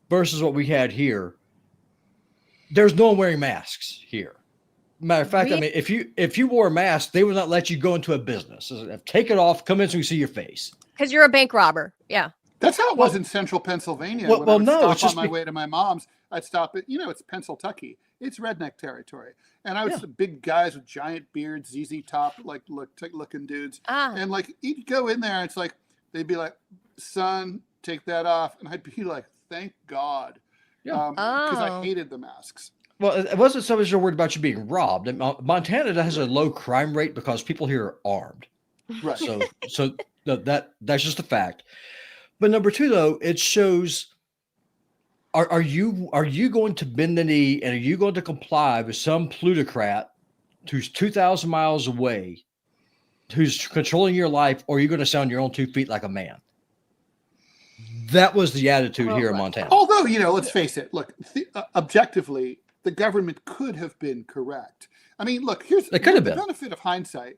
versus what we had here, there's no one wearing masks here. Matter of fact, I mean, if you wore a mask, they would not let you go into a business. Take it off, come in so we see your face. Because you're a bank robber. Yeah. That's how it was in central Pennsylvania. When I would stop on my way to my mom's, I'd stop at, it's Pennsyltucky. It's redneck territory. And I was big guys with giant beards, ZZ Top, looking dudes. And like, you'd go in there, and it's like, they'd be like, son, take that off. And I'd be like, thank God. Because I hated the masks. Well, it wasn't so much you're worried about you being robbed. Montana has a low crime rate because people here are armed. Right. So that's just a fact. But number two, though, it shows, are you going to bend the knee, and are you going to comply with some plutocrat who's 2,000 miles away, who's controlling your life, or are you going to stand on your own 2 feet like a man? That was the attitude here in Montana. Although, let's face it. Look, objectively, the government could have been correct. I mean, look, here's the benefit of hindsight.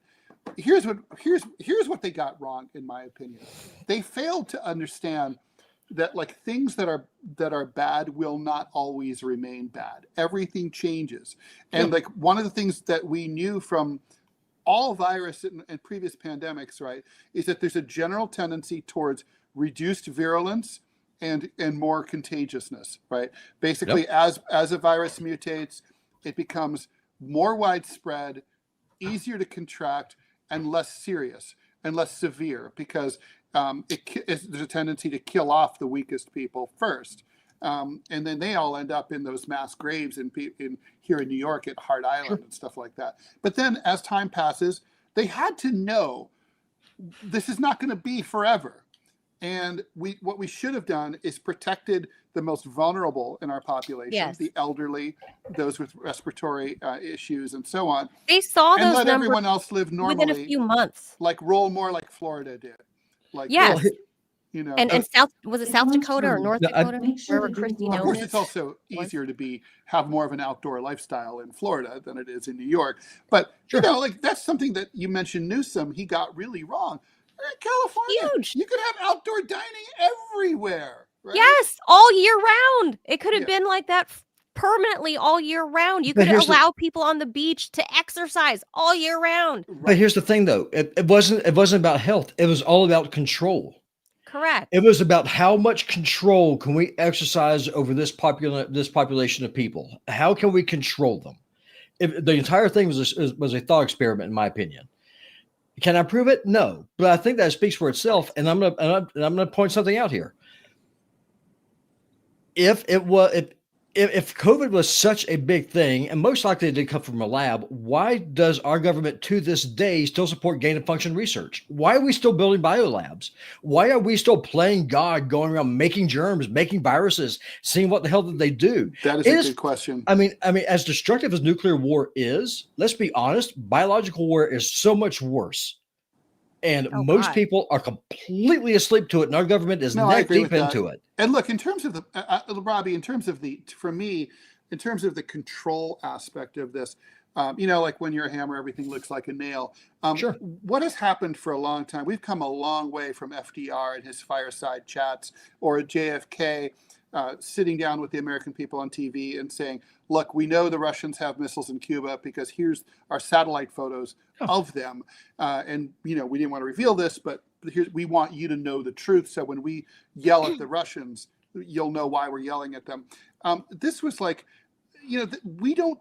Here's what they got wrong, in my opinion. They failed to understand that, like, things that are bad will not always remain bad. Everything changes, and like, one of the things that we knew from all virus and previous pandemics, right, is that there's a general tendency towards reduced virulence and more contagiousness, right? Basically, as a virus mutates, it becomes more widespread, easier to contract, and less serious and less severe, because there's a tendency to kill off the weakest people first. And then they all end up in those mass graves in here in New York at Hart Island and stuff like that. But then as time passes, they had to know this is not going to be forever. And what we should have done is protected the most vulnerable in our population, the elderly, those with respiratory issues, and so on. They saw those and let numbers everyone else live normally within a few months. Roll more like Florida did. And South Dakota or North Dakota? Wherever Christy knows. Of course, it's also easier to have more of an outdoor lifestyle in Florida than it is in New York. But that's something that you mentioned. Newsom, he got really wrong. California, huge. You could have outdoor dining everywhere. Right? Yes, all year round. It could have been like that permanently all year round. You could allow people on the beach to exercise all year round. Right. But here's the thing, though. It wasn't about health. It was all about control. Correct. It was about how much control can we exercise over this population of people. How can we control them? The entire thing was a thought experiment, in my opinion. Can I prove it? No, but I think that speaks for itself. And I'm gonna point something out here. If COVID was such a big thing, and most likely it did come from a lab, why does our government to this day still support gain of function research? Why are we still building biolabs? Why are we still playing God, going around making germs, making viruses, seeing what the hell did they do? That is a good question. I mean, as destructive as nuclear war is, let's be honest, biological war is so much worse. And Oh, most God. people are completely asleep to it, and our government is No, I neck agree deep with that. into it. And look, in terms of the Robbie, for me, in terms of the control aspect of this, like when you're a hammer, everything looks like a nail. Sure. What has happened for a long time? We've come a long way from FDR and his fireside chats, or JFK sitting down with the American people on TV and saying, "Look, we know the Russians have missiles in Cuba because here's our satellite photos of them, and we didn't want to reveal this, but we want you to know the truth. So when we yell at the Russians, you'll know why we're yelling at them." This was like, we don't.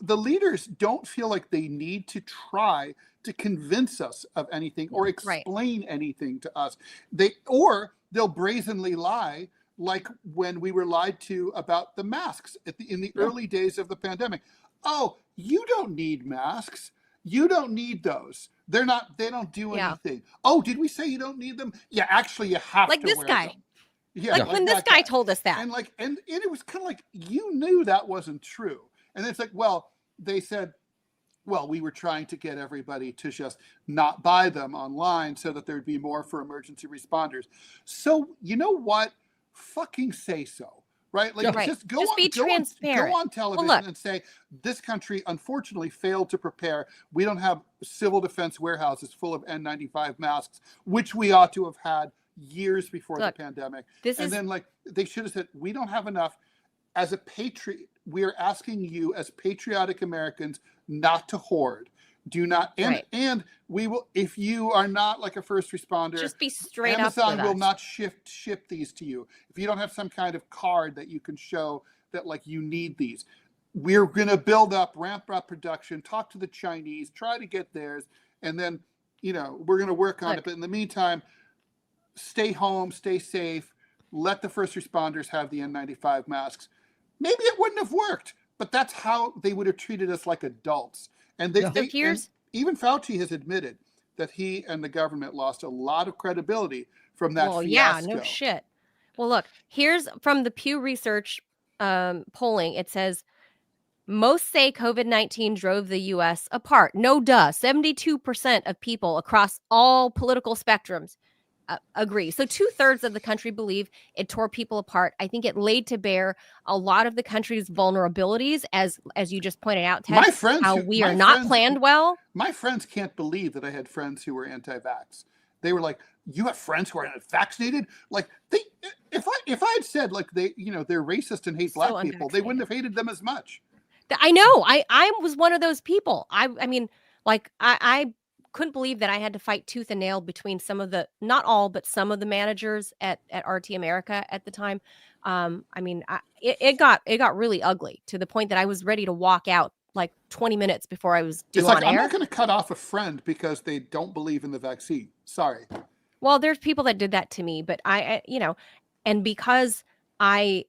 The leaders don't feel like they need to try to convince us of anything or explain anything to us. They'll brazenly lie, like when we were lied to about the masks in the early days of the pandemic. Oh, you don't need masks. You don't need those. They don't do anything. Oh, did we say you don't need them? Yeah, actually you have Like to this wear guy. them. Yeah, Like when this guy told us that. And it was kind of like, you knew that wasn't true. And it's like, well, they said, well, we were trying to get everybody to just not buy them online so that there'd be more for emergency responders. So you know what? Fucking say so. Right? Like, just be transparent. Go on television and say, this country unfortunately failed to prepare. We don't have civil defense warehouses full of N95 masks, which we ought to have had years before the pandemic. Then they should have said, we don't have enough. As a patriot, we are asking you as patriotic Americans not to hoard. Do not, and we will, if you are not like a first responder, just be straight Amazon up will not ship these to you. If you don't have some kind of card that you can show that like you need these, we're going to ramp up production, talk to the Chinese, try to get theirs. And then, we're going to work on it. But in the meantime, stay home, stay safe, let the first responders have the N95 masks. Maybe it wouldn't have worked, but that's how they would have treated us like adults. And even Fauci has admitted that he and the government lost a lot of credibility from that fiasco. Yeah, no shit. Well, look, here's from the Pew Research polling. It says, most say COVID-19 drove the U.S. apart. No duh. 72% of people across all political spectrums agree. So 2/3 of the country believe it tore people apart. I think it laid to bear a lot of the country's vulnerabilities, as you just pointed out, Ted. How we are not planned well. My friends can't believe that I had friends who were anti-vax. They were like, "You have friends who are vaccinated?" Like if I had said like they're racist and hate black people, they wouldn't have hated them as much. I know. I was one of those people. I mean, like I couldn't believe that I had to fight tooth and nail between some of the, not all, but some of the managers at RT America at the time. I mean, it got really ugly to the point that I was ready to walk out like 20 minutes before I was due on air. I'm not going to cut off a friend because they don't believe in the vaccine. Sorry. Well, there's people that did that to me, but I and because I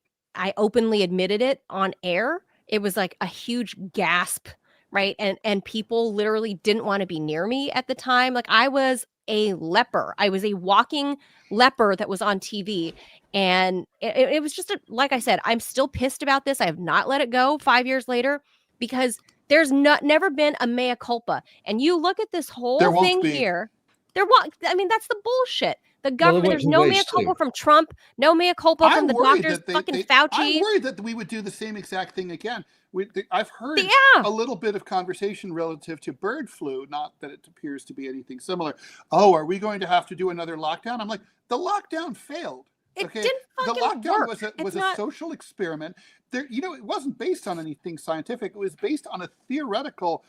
openly admitted it on air, it was like a huge gasp. Right. And people literally didn't want to be near me at the time. Like I was a leper. I was a walking leper that was on TV. And it was just, like I said, I'm still pissed about this. I have not let it go 5 years later because there's never been a mea culpa. And you look at this whole thing here. I mean, that's the bullshit. The government, there's no mea culpa from Trump, no mea culpa from the doctors, fucking Fauci. I'm worried that we would do the same exact thing again. I've heard a little bit of conversation relative to bird flu, not that it appears to be anything similar. Oh, are we going to have to do another lockdown? I'm like, the lockdown failed. It didn't fucking work. The lockdown work. was a social experiment. It wasn't based on anything scientific. It was based on a theoretical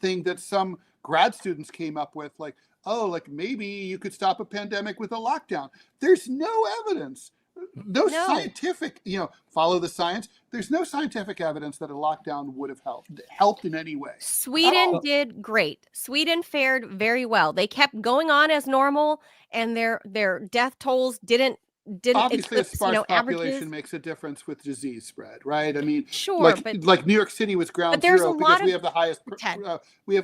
thing that some grad students came up with, like, oh, like maybe you could stop a pandemic with a lockdown. There's no evidence. No scientific, follow the science. There's no scientific evidence that a lockdown would have helped in any way. Sweden did great. Sweden fared very well. They kept going on as normal, and their death tolls didn't obviously eclipse, a sparse population averages. Makes a difference with disease spread, right? I mean, sure, like New York City was ground zero because we have the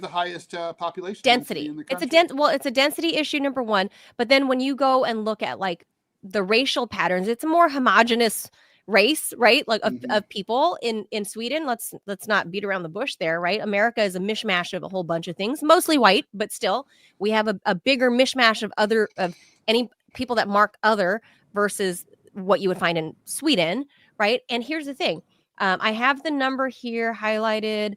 highest population density in the country. It's a density issue, number one. But then when you go and look at like the racial patterns, it's a more homogenous race, right? Like Mhm. of people in Sweden. Let's not beat around the bush there, right? America is a mishmash of a whole bunch of things, mostly white, but still we have a bigger mishmash of any people that mark other versus what you would find in Sweden, right? And here's the thing. I have the number here highlighted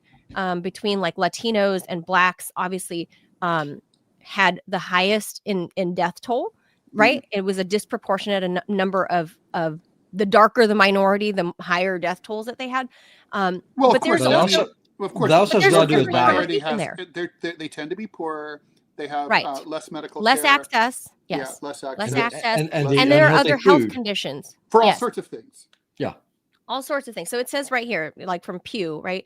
between like Latinos and Blacks, obviously had the highest in death toll, right? It was a disproportionate number of the darker the minority, the higher death tolls that they had. Well, But of course, there's But also also, of course, that also has there's a lot a to do with every different diet. minority connotation has there, they tend to be poorer. They have right? less medical Less care. access, Yeah, yes, less less access. access, And less the and there are unhealthy other health food. conditions, for all yes. sorts of things. Yeah. All sorts of things. So it says right here, like from Pew, right?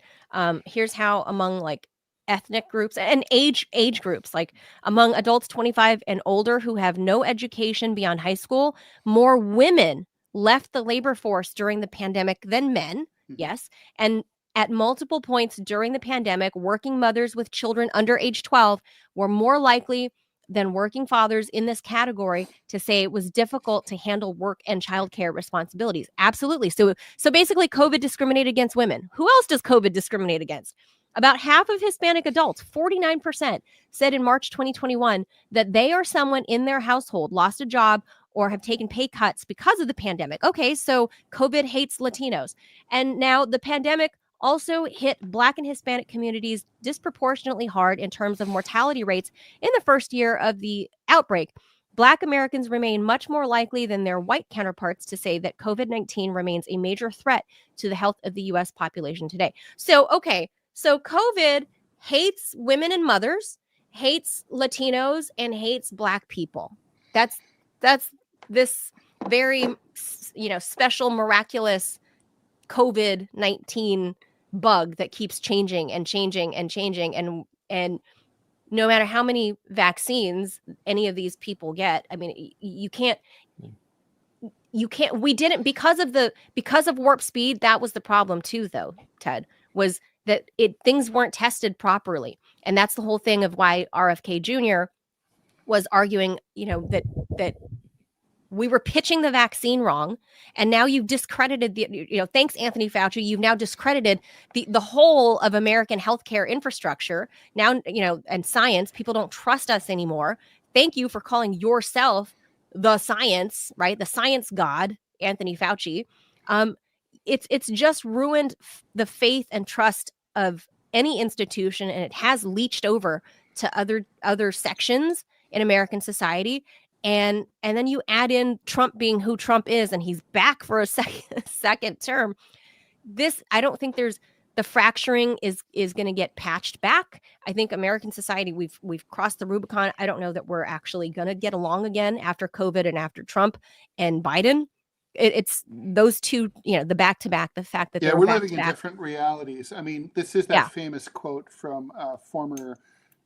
Here's how among like ethnic groups and age groups, like among adults 25 and older who have no education beyond high school, more women left the labor force during the pandemic than men. Yes. And at multiple points during the pandemic, working mothers with children under age 12 were more likely than working fathers in this category to say it was difficult to handle work and childcare responsibilities. Absolutely. So basically COVID discriminated against women. Who else does COVID discriminate against? About half of Hispanic adults, 49%, said in March 2021 that they or someone in their household lost a job or have taken pay cuts because of the pandemic. Okay, so COVID hates Latinos. And now the pandemic also hit Black and Hispanic communities disproportionately hard in terms of mortality rates in the first year of the outbreak. Black Americans remain much more likely than their white counterparts to say that COVID-19 remains a major threat to the health of the US population today. So, okay, so COVID hates women and mothers, hates Latinos, and hates Black people. That's this very special, miraculous COVID-19 bug that keeps changing and changing and changing, and no matter how many vaccines any of these people get, I mean, you can't we didn't because of warp speed. That was the problem too, though, Ted, was that things weren't tested properly. And that's the whole thing of why RFK Jr. was arguing, that we were pitching the vaccine wrong, and now you've discredited thanks Anthony Fauci, you've now discredited the whole of American healthcare infrastructure now, and science. People don't trust us anymore. Thank you for calling yourself the science, right? The science god, Anthony Fauci. It's just ruined the faith and trust of any institution, and it has leached over to other sections in American society. And then you add in Trump being who Trump is, and he's back for a second term. I don't think the fracturing is going to get patched back. I think American society, we've crossed the Rubicon. I don't know that we're actually going to get along again after COVID and after Trump and Biden. It's those two, the back to back, the fact that Yeah, they're we're back living to in back. different realities. I mean, this is that Yeah. famous quote from former,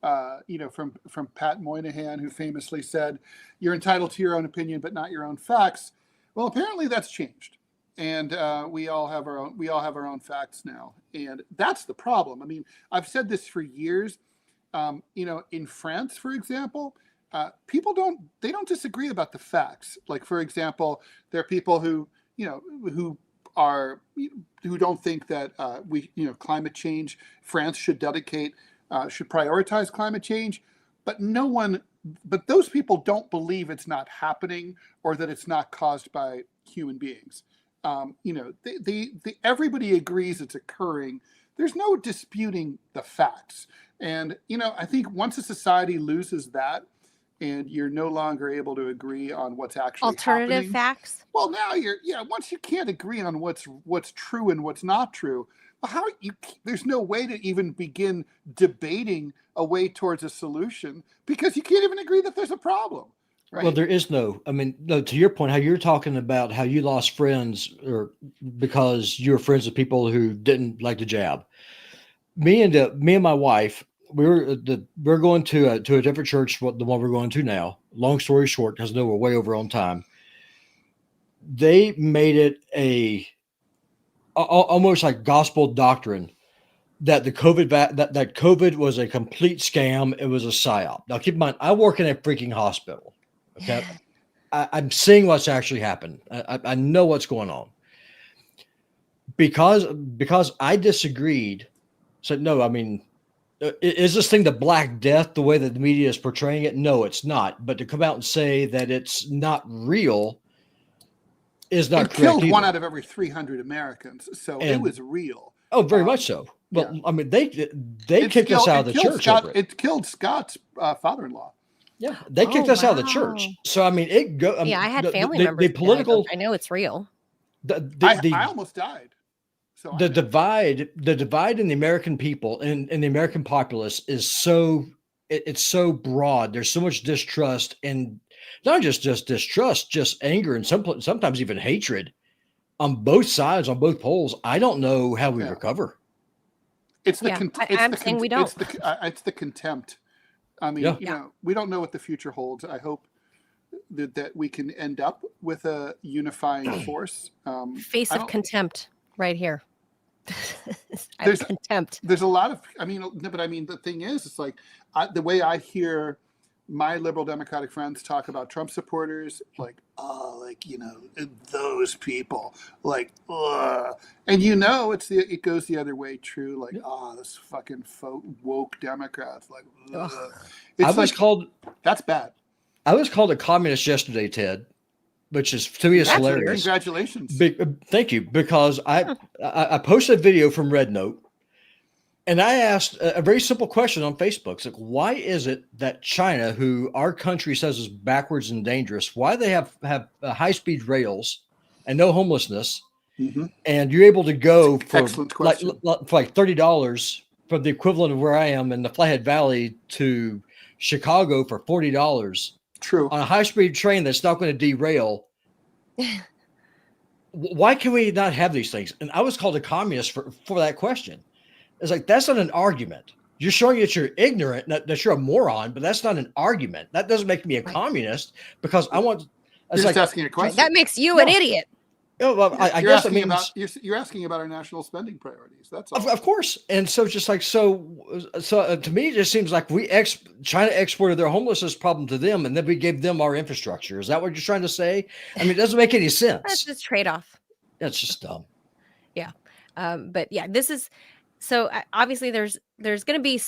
from Pat Moynihan, who famously said, "You're entitled to your own opinion, but not your own facts." Well, apparently that's changed, and we all have our own facts now, and that's the problem. I mean, I've said this for years. In France, for example, people don't disagree about the facts. Like, for example, there are people who who don't think that climate change, France should prioritize climate change, but but those people don't believe it's not happening or that it's not caused by human beings. Everybody agrees it's occurring. There's no disputing the facts. And, I think once a society loses that, and you're no longer able to agree on what's actually Alternative happening. facts. Well, now once you can't agree on what's true and what's not true, well, there's no way to even begin debating a way towards a solution because you can't even agree that there's a problem. Right? Well, there is no, I mean, no, to your point, how you're talking about how you lost friends or because you were friends with people who didn't like the jab. Me and my wife, we're going to a different church, the one we're going to now. Long story short, because I know we're way over on time. They made it almost like gospel doctrine that the COVID that COVID was a complete scam. It was a psyop. Now, keep in mind, I work in a freaking hospital. Okay, I'm seeing what's actually happened. I know what's going on. because I disagreed. Said no. I mean, is this thing the Black Death the way that the media is portraying it? No, it's not. But to come out and say that it's not real is not It correct killed either. 1 out of every 300 Americans, so it was real. Oh, very much so. Well, yeah. I mean, they kicked us out of the church over it. It killed Scott's father-in-law. Yeah, they kicked us out of the church. So I mean, I had family members. The political. I know it's real. I almost died. So the divide in the American people and the American populace is it's so broad. There's so much distrust, and not just distrust, just anger, and sometimes even hatred on both sides, on both poles. I don't know how we recover. It's the it's the contempt. I mean, we don't know what the future holds. I hope that we can end up with a unifying force. Face of contempt right here. There's contempt. There's a lot of, but I mean, the thing is, it's like the way I hear my liberal Democratic friends talk about Trump supporters, like, those people, like, and it goes the other way. True, like, this fucking woke Democrats, like, that's bad. I was called a communist yesterday, Ted, which is to me is hilarious. Congratulations! Thank you, because I posted a video from Red Note. And I asked a very simple question on Facebook. It's like, why is it that China, who our country says is backwards and dangerous, why they have high-speed rails and no homelessness, and you're able to go for like $30 for the equivalent of where I am in the Flathead Valley to Chicago for $40. True. On a high-speed train that's not going to derail. Why can we not have these things? And I was called a communist for that question. It's like, that's not an argument. You're showing that you're ignorant, that you're a moron, but that's not an argument. That doesn't make me a communist because I want. You're just asking a question. That makes you an idiot. Oh, well, I guess it means you're asking about our national spending priorities. That's all. Of course. And so just like so to me, it just seems like China exported their homelessness problem to them, and then we gave them our infrastructure. Is that what you're trying to say? I mean, it doesn't make any sense. That's just trade-off. That's just dumb. Yeah, but yeah, this is. So obviously there's going to be,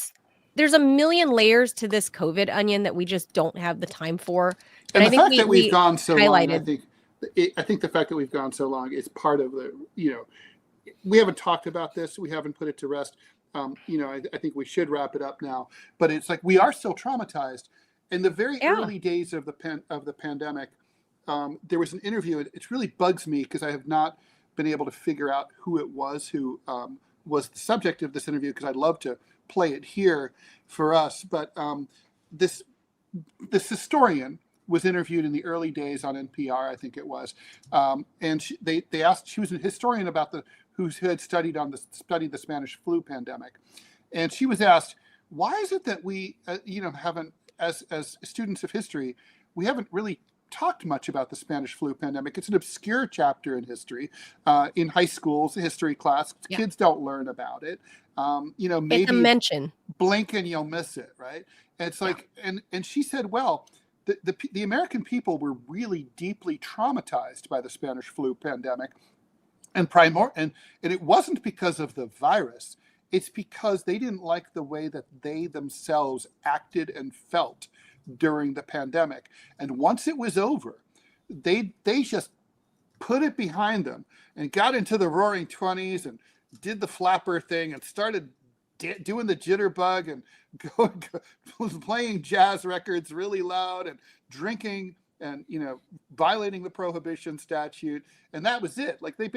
there's a million layers to this COVID onion that we just don't have the time for. And the fact that we've gone so long, I think the fact that we've gone so long is part of the, we haven't talked about this. We haven't put it to rest. I think we should wrap it up now, but it's like, we are still traumatized. In the very early days of the pandemic, there was an interview. It really bugs me because I have not been able to figure out who it was who, was the subject of this interview, because I'd love to play it here for us. But this historian was interviewed in the early days on NPR, I think it was, and they asked. She was a historian who had studied the Spanish flu pandemic, and she was asked, why is it that we haven't, as students of history, we haven't really talked much about the Spanish flu pandemic. It's an obscure chapter in history. In high schools, history class, kids don't learn about it. Maybe it's a mention. Blink and you'll miss it, right? And it's like, and she said, well, the American people were really deeply traumatized by the Spanish flu pandemic, and it wasn't because of the virus. It's because they didn't like the way that they themselves acted and felt during the pandemic. And once it was over, they just put it behind them and got into the roaring 20s and did the flapper thing and started doing the jitterbug and playing jazz records really loud and drinking and violating the prohibition statute. And that was it. Like, they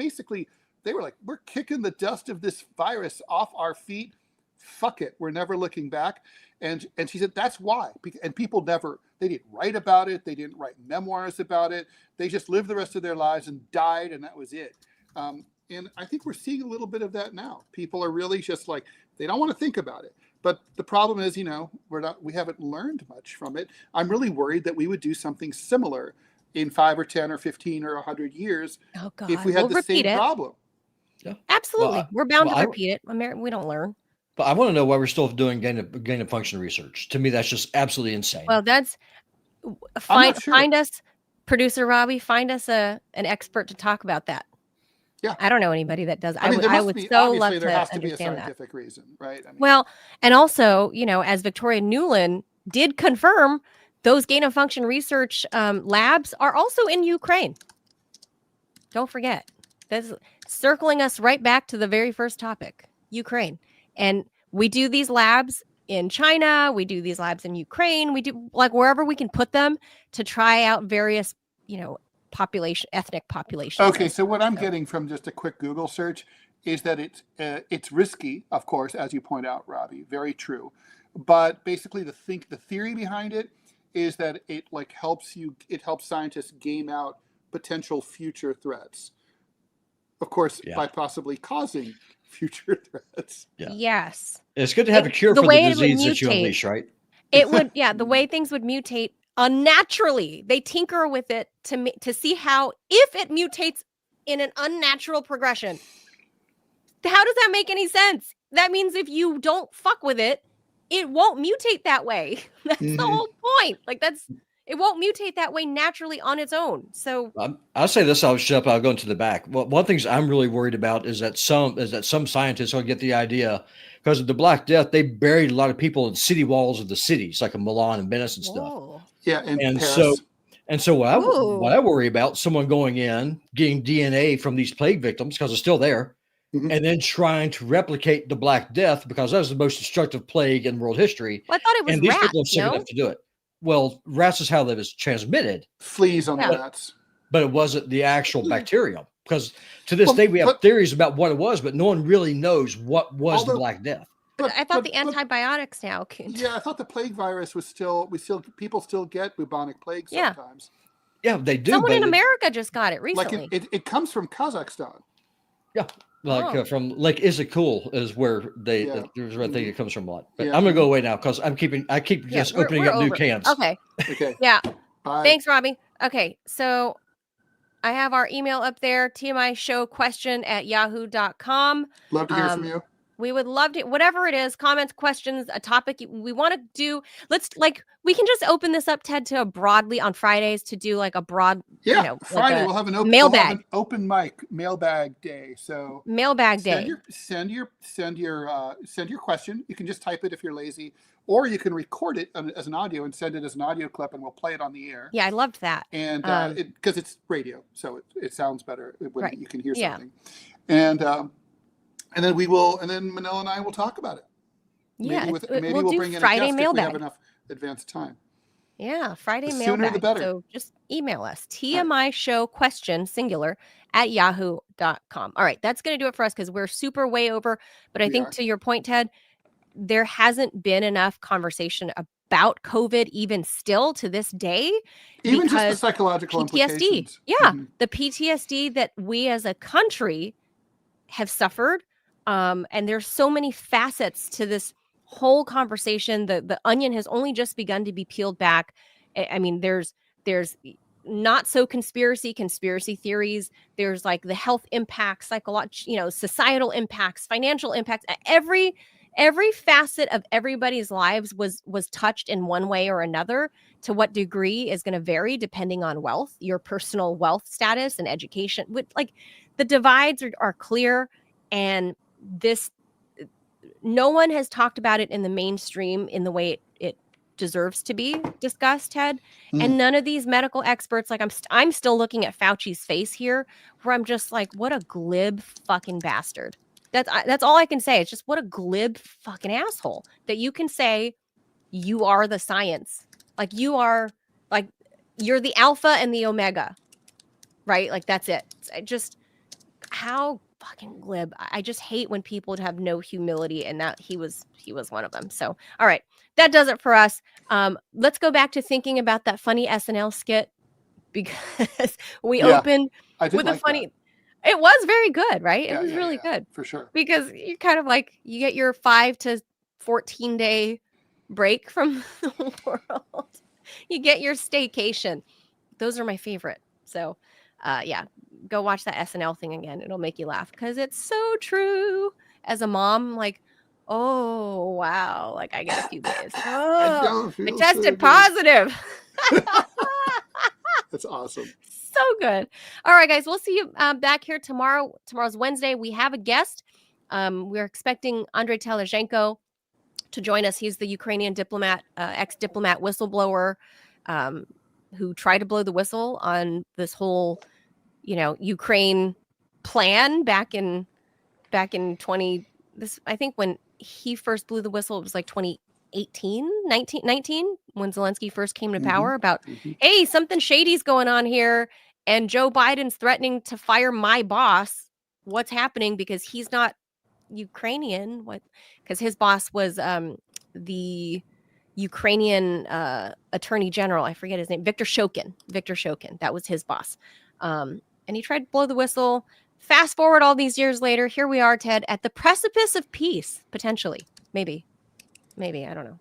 were like, we're kicking the dust of this virus off our feet. Fuck it, we're never looking back. And she said that's why. And people they didn't write about it. They didn't write memoirs about it. They just lived the rest of their lives and died, and that was it. And I think we're seeing a little bit of that now. People are really just like, they don't want to think about it. But the problem is, we haven't learned much from it. I'm really worried that we would do something similar in 5 or 10 or 15 or 100 years if we had the same problem. Yeah. Absolutely. We're bound to repeat it. We don't learn. But I want to know why we're still doing gain of function research. To me, that's just absolutely insane. Well, find us, producer Robbie, find us an expert to talk about that. Yeah. I don't know anybody that does. I mean, I would so love obviously there to has to be a understand that. scientific reason, right? I mean, Well, and also, as Victoria Nuland did confirm, those gain of function research labs are also in Ukraine. Don't forget. That's circling us right back to the very first topic, Ukraine. And we do these labs in China. We do these labs in Ukraine. We do like wherever we can put them to try out various, ethnic populations. okay, so what I'm getting from just a quick Google search is that it's risky, of course, as you point out, Robbie, very true. But basically, the theory behind it is that it helps scientists game out potential future threats. Of course, by possibly causing future threats. Yeah. Yes. It's good to have a cure for the disease that you unleash, right? It would, the way things would mutate unnaturally. They tinker with it to see how, if it mutates in an unnatural progression, how does that make any sense? That means if you don't fuck with it, it won't mutate that way. That's the whole point. It won't mutate that way naturally on its own. So I'll say this, I'll go into the back. Well, one of the things I'm really worried about is that some scientists will get the idea, because of the Black Death, they buried a lot of people in city walls of the cities, like in Milan and Venice and stuff. Whoa. Yeah, and Paris. So what I worry about, someone going in, getting DNA from these plague victims because it's still there, and then trying to replicate the Black Death, because that was the most destructive plague in world history. Well, I thought it was and these rats, people are sick enough to do it. Well, rats is how that was transmitted. Fleas on the rats. But it wasn't the actual bacterium, because to this day we have theories about what it was, but no one really knows what was the Black Death. I thought the antibiotics now. Yeah, I thought the plague virus was people still get bubonic plague sometimes. Yeah, they do. Someone in America just got it recently. It comes from Kazakhstan. Yeah. From Lake Issyk is where there's where I think it comes from a lot. But I'm gonna go away now because I keep just opening up new cans. Okay. Yeah. Bye. Thanks, Robbie. Okay, so I have our email up there, TMI Show question@yahoo.com. Love to hear from you. We would love to, whatever it is, comments, questions, a topic we want to do. We can just open this up, Ted, to broadly on Fridays to do like a broad, Friday we'll have an open mic mailbag day. So mailbag day. Send your question. You can just type it if you're lazy, or you can record it as an audio and send it as an audio clip, and we'll play it on the air. Yeah, I loved that. And because it's radio, so it sounds better when you can hear something. And then Manila and I will talk about it. Maybe we'll bring in Friday a guest mailbag. if we have enough advanced time. Yeah, Friday mailbag. Sooner the better. So just email us, TMI Show question singular @yahoo.com. All right, that's going to do it for us because we're super way over. But I think to your point, Ted, there hasn't been enough conversation about COVID even still to this day. Even just the psychological PTSD. implications. Yeah, the PTSD that we as a country have suffered. And there's so many facets to this whole conversation. The onion has only just begun to be peeled back. I mean, there's not so conspiracy theories. There's like the health impacts, psychological, societal impacts, financial impacts. Every facet of everybody's lives was touched in one way or another. To what degree is going to vary depending on wealth, your personal wealth status and education. The divides are clear, and no one has talked about it in the mainstream in the way it deserves to be discussed, Ted. And none of these medical experts, I'm still looking at Fauci's face here, where I'm just like, what a glib fucking bastard. That's all I can say. It's just what a glib fucking asshole that you can say you are the science. You're the alpha and the omega, right? That's it. How fucking glib. I just hate when people have no humility, and that he was one of them. So, all right, that does it for us. Let's go back to thinking about that funny SNL skit, because we opened with a funny. It was very good, right? It was really good for sure. Because you kind of you get your 5 to 14 day break from the world. You get your staycation. Those are my favorite. So, go watch that SNL thing again. It'll make you laugh because it's so true. As a mom, oh wow, I get a few days. Oh, I tested positive. That's awesome. So good. All right, guys, we'll see you back here tomorrow. Tomorrow's Wednesday. We have a guest. We're expecting Andrei Telezhenko to join us. He's the Ukrainian diplomat, ex-diplomat whistleblower, who tried to blow the whistle on this whole, Ukraine plan back in 20. I think when he first blew the whistle, it was like 2018, 19 when Zelensky first came to power, about, hey, something shady's going on here, and Joe Biden's threatening to fire my boss. What's happening? Because he's not Ukrainian. Because his boss was the Ukrainian attorney general. I forget his name. Viktor Shokin. That was his boss. And he tried to blow the whistle. Fast forward all these years later, here we are, Ted, at the precipice of peace, potentially. Maybe. I don't know.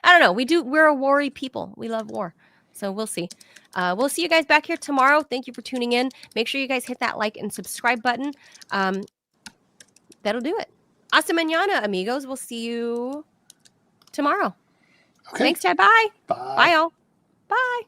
I don't know. We're a war-y people. We love war. So we'll see. We'll see you guys back here tomorrow. Thank you for tuning in. Make sure you guys hit that like and subscribe button. That'll do it. Hasta mañana, amigos. We'll see you tomorrow. Okay. Thanks, Ted. Bye. Bye. Bye, y'all. Bye.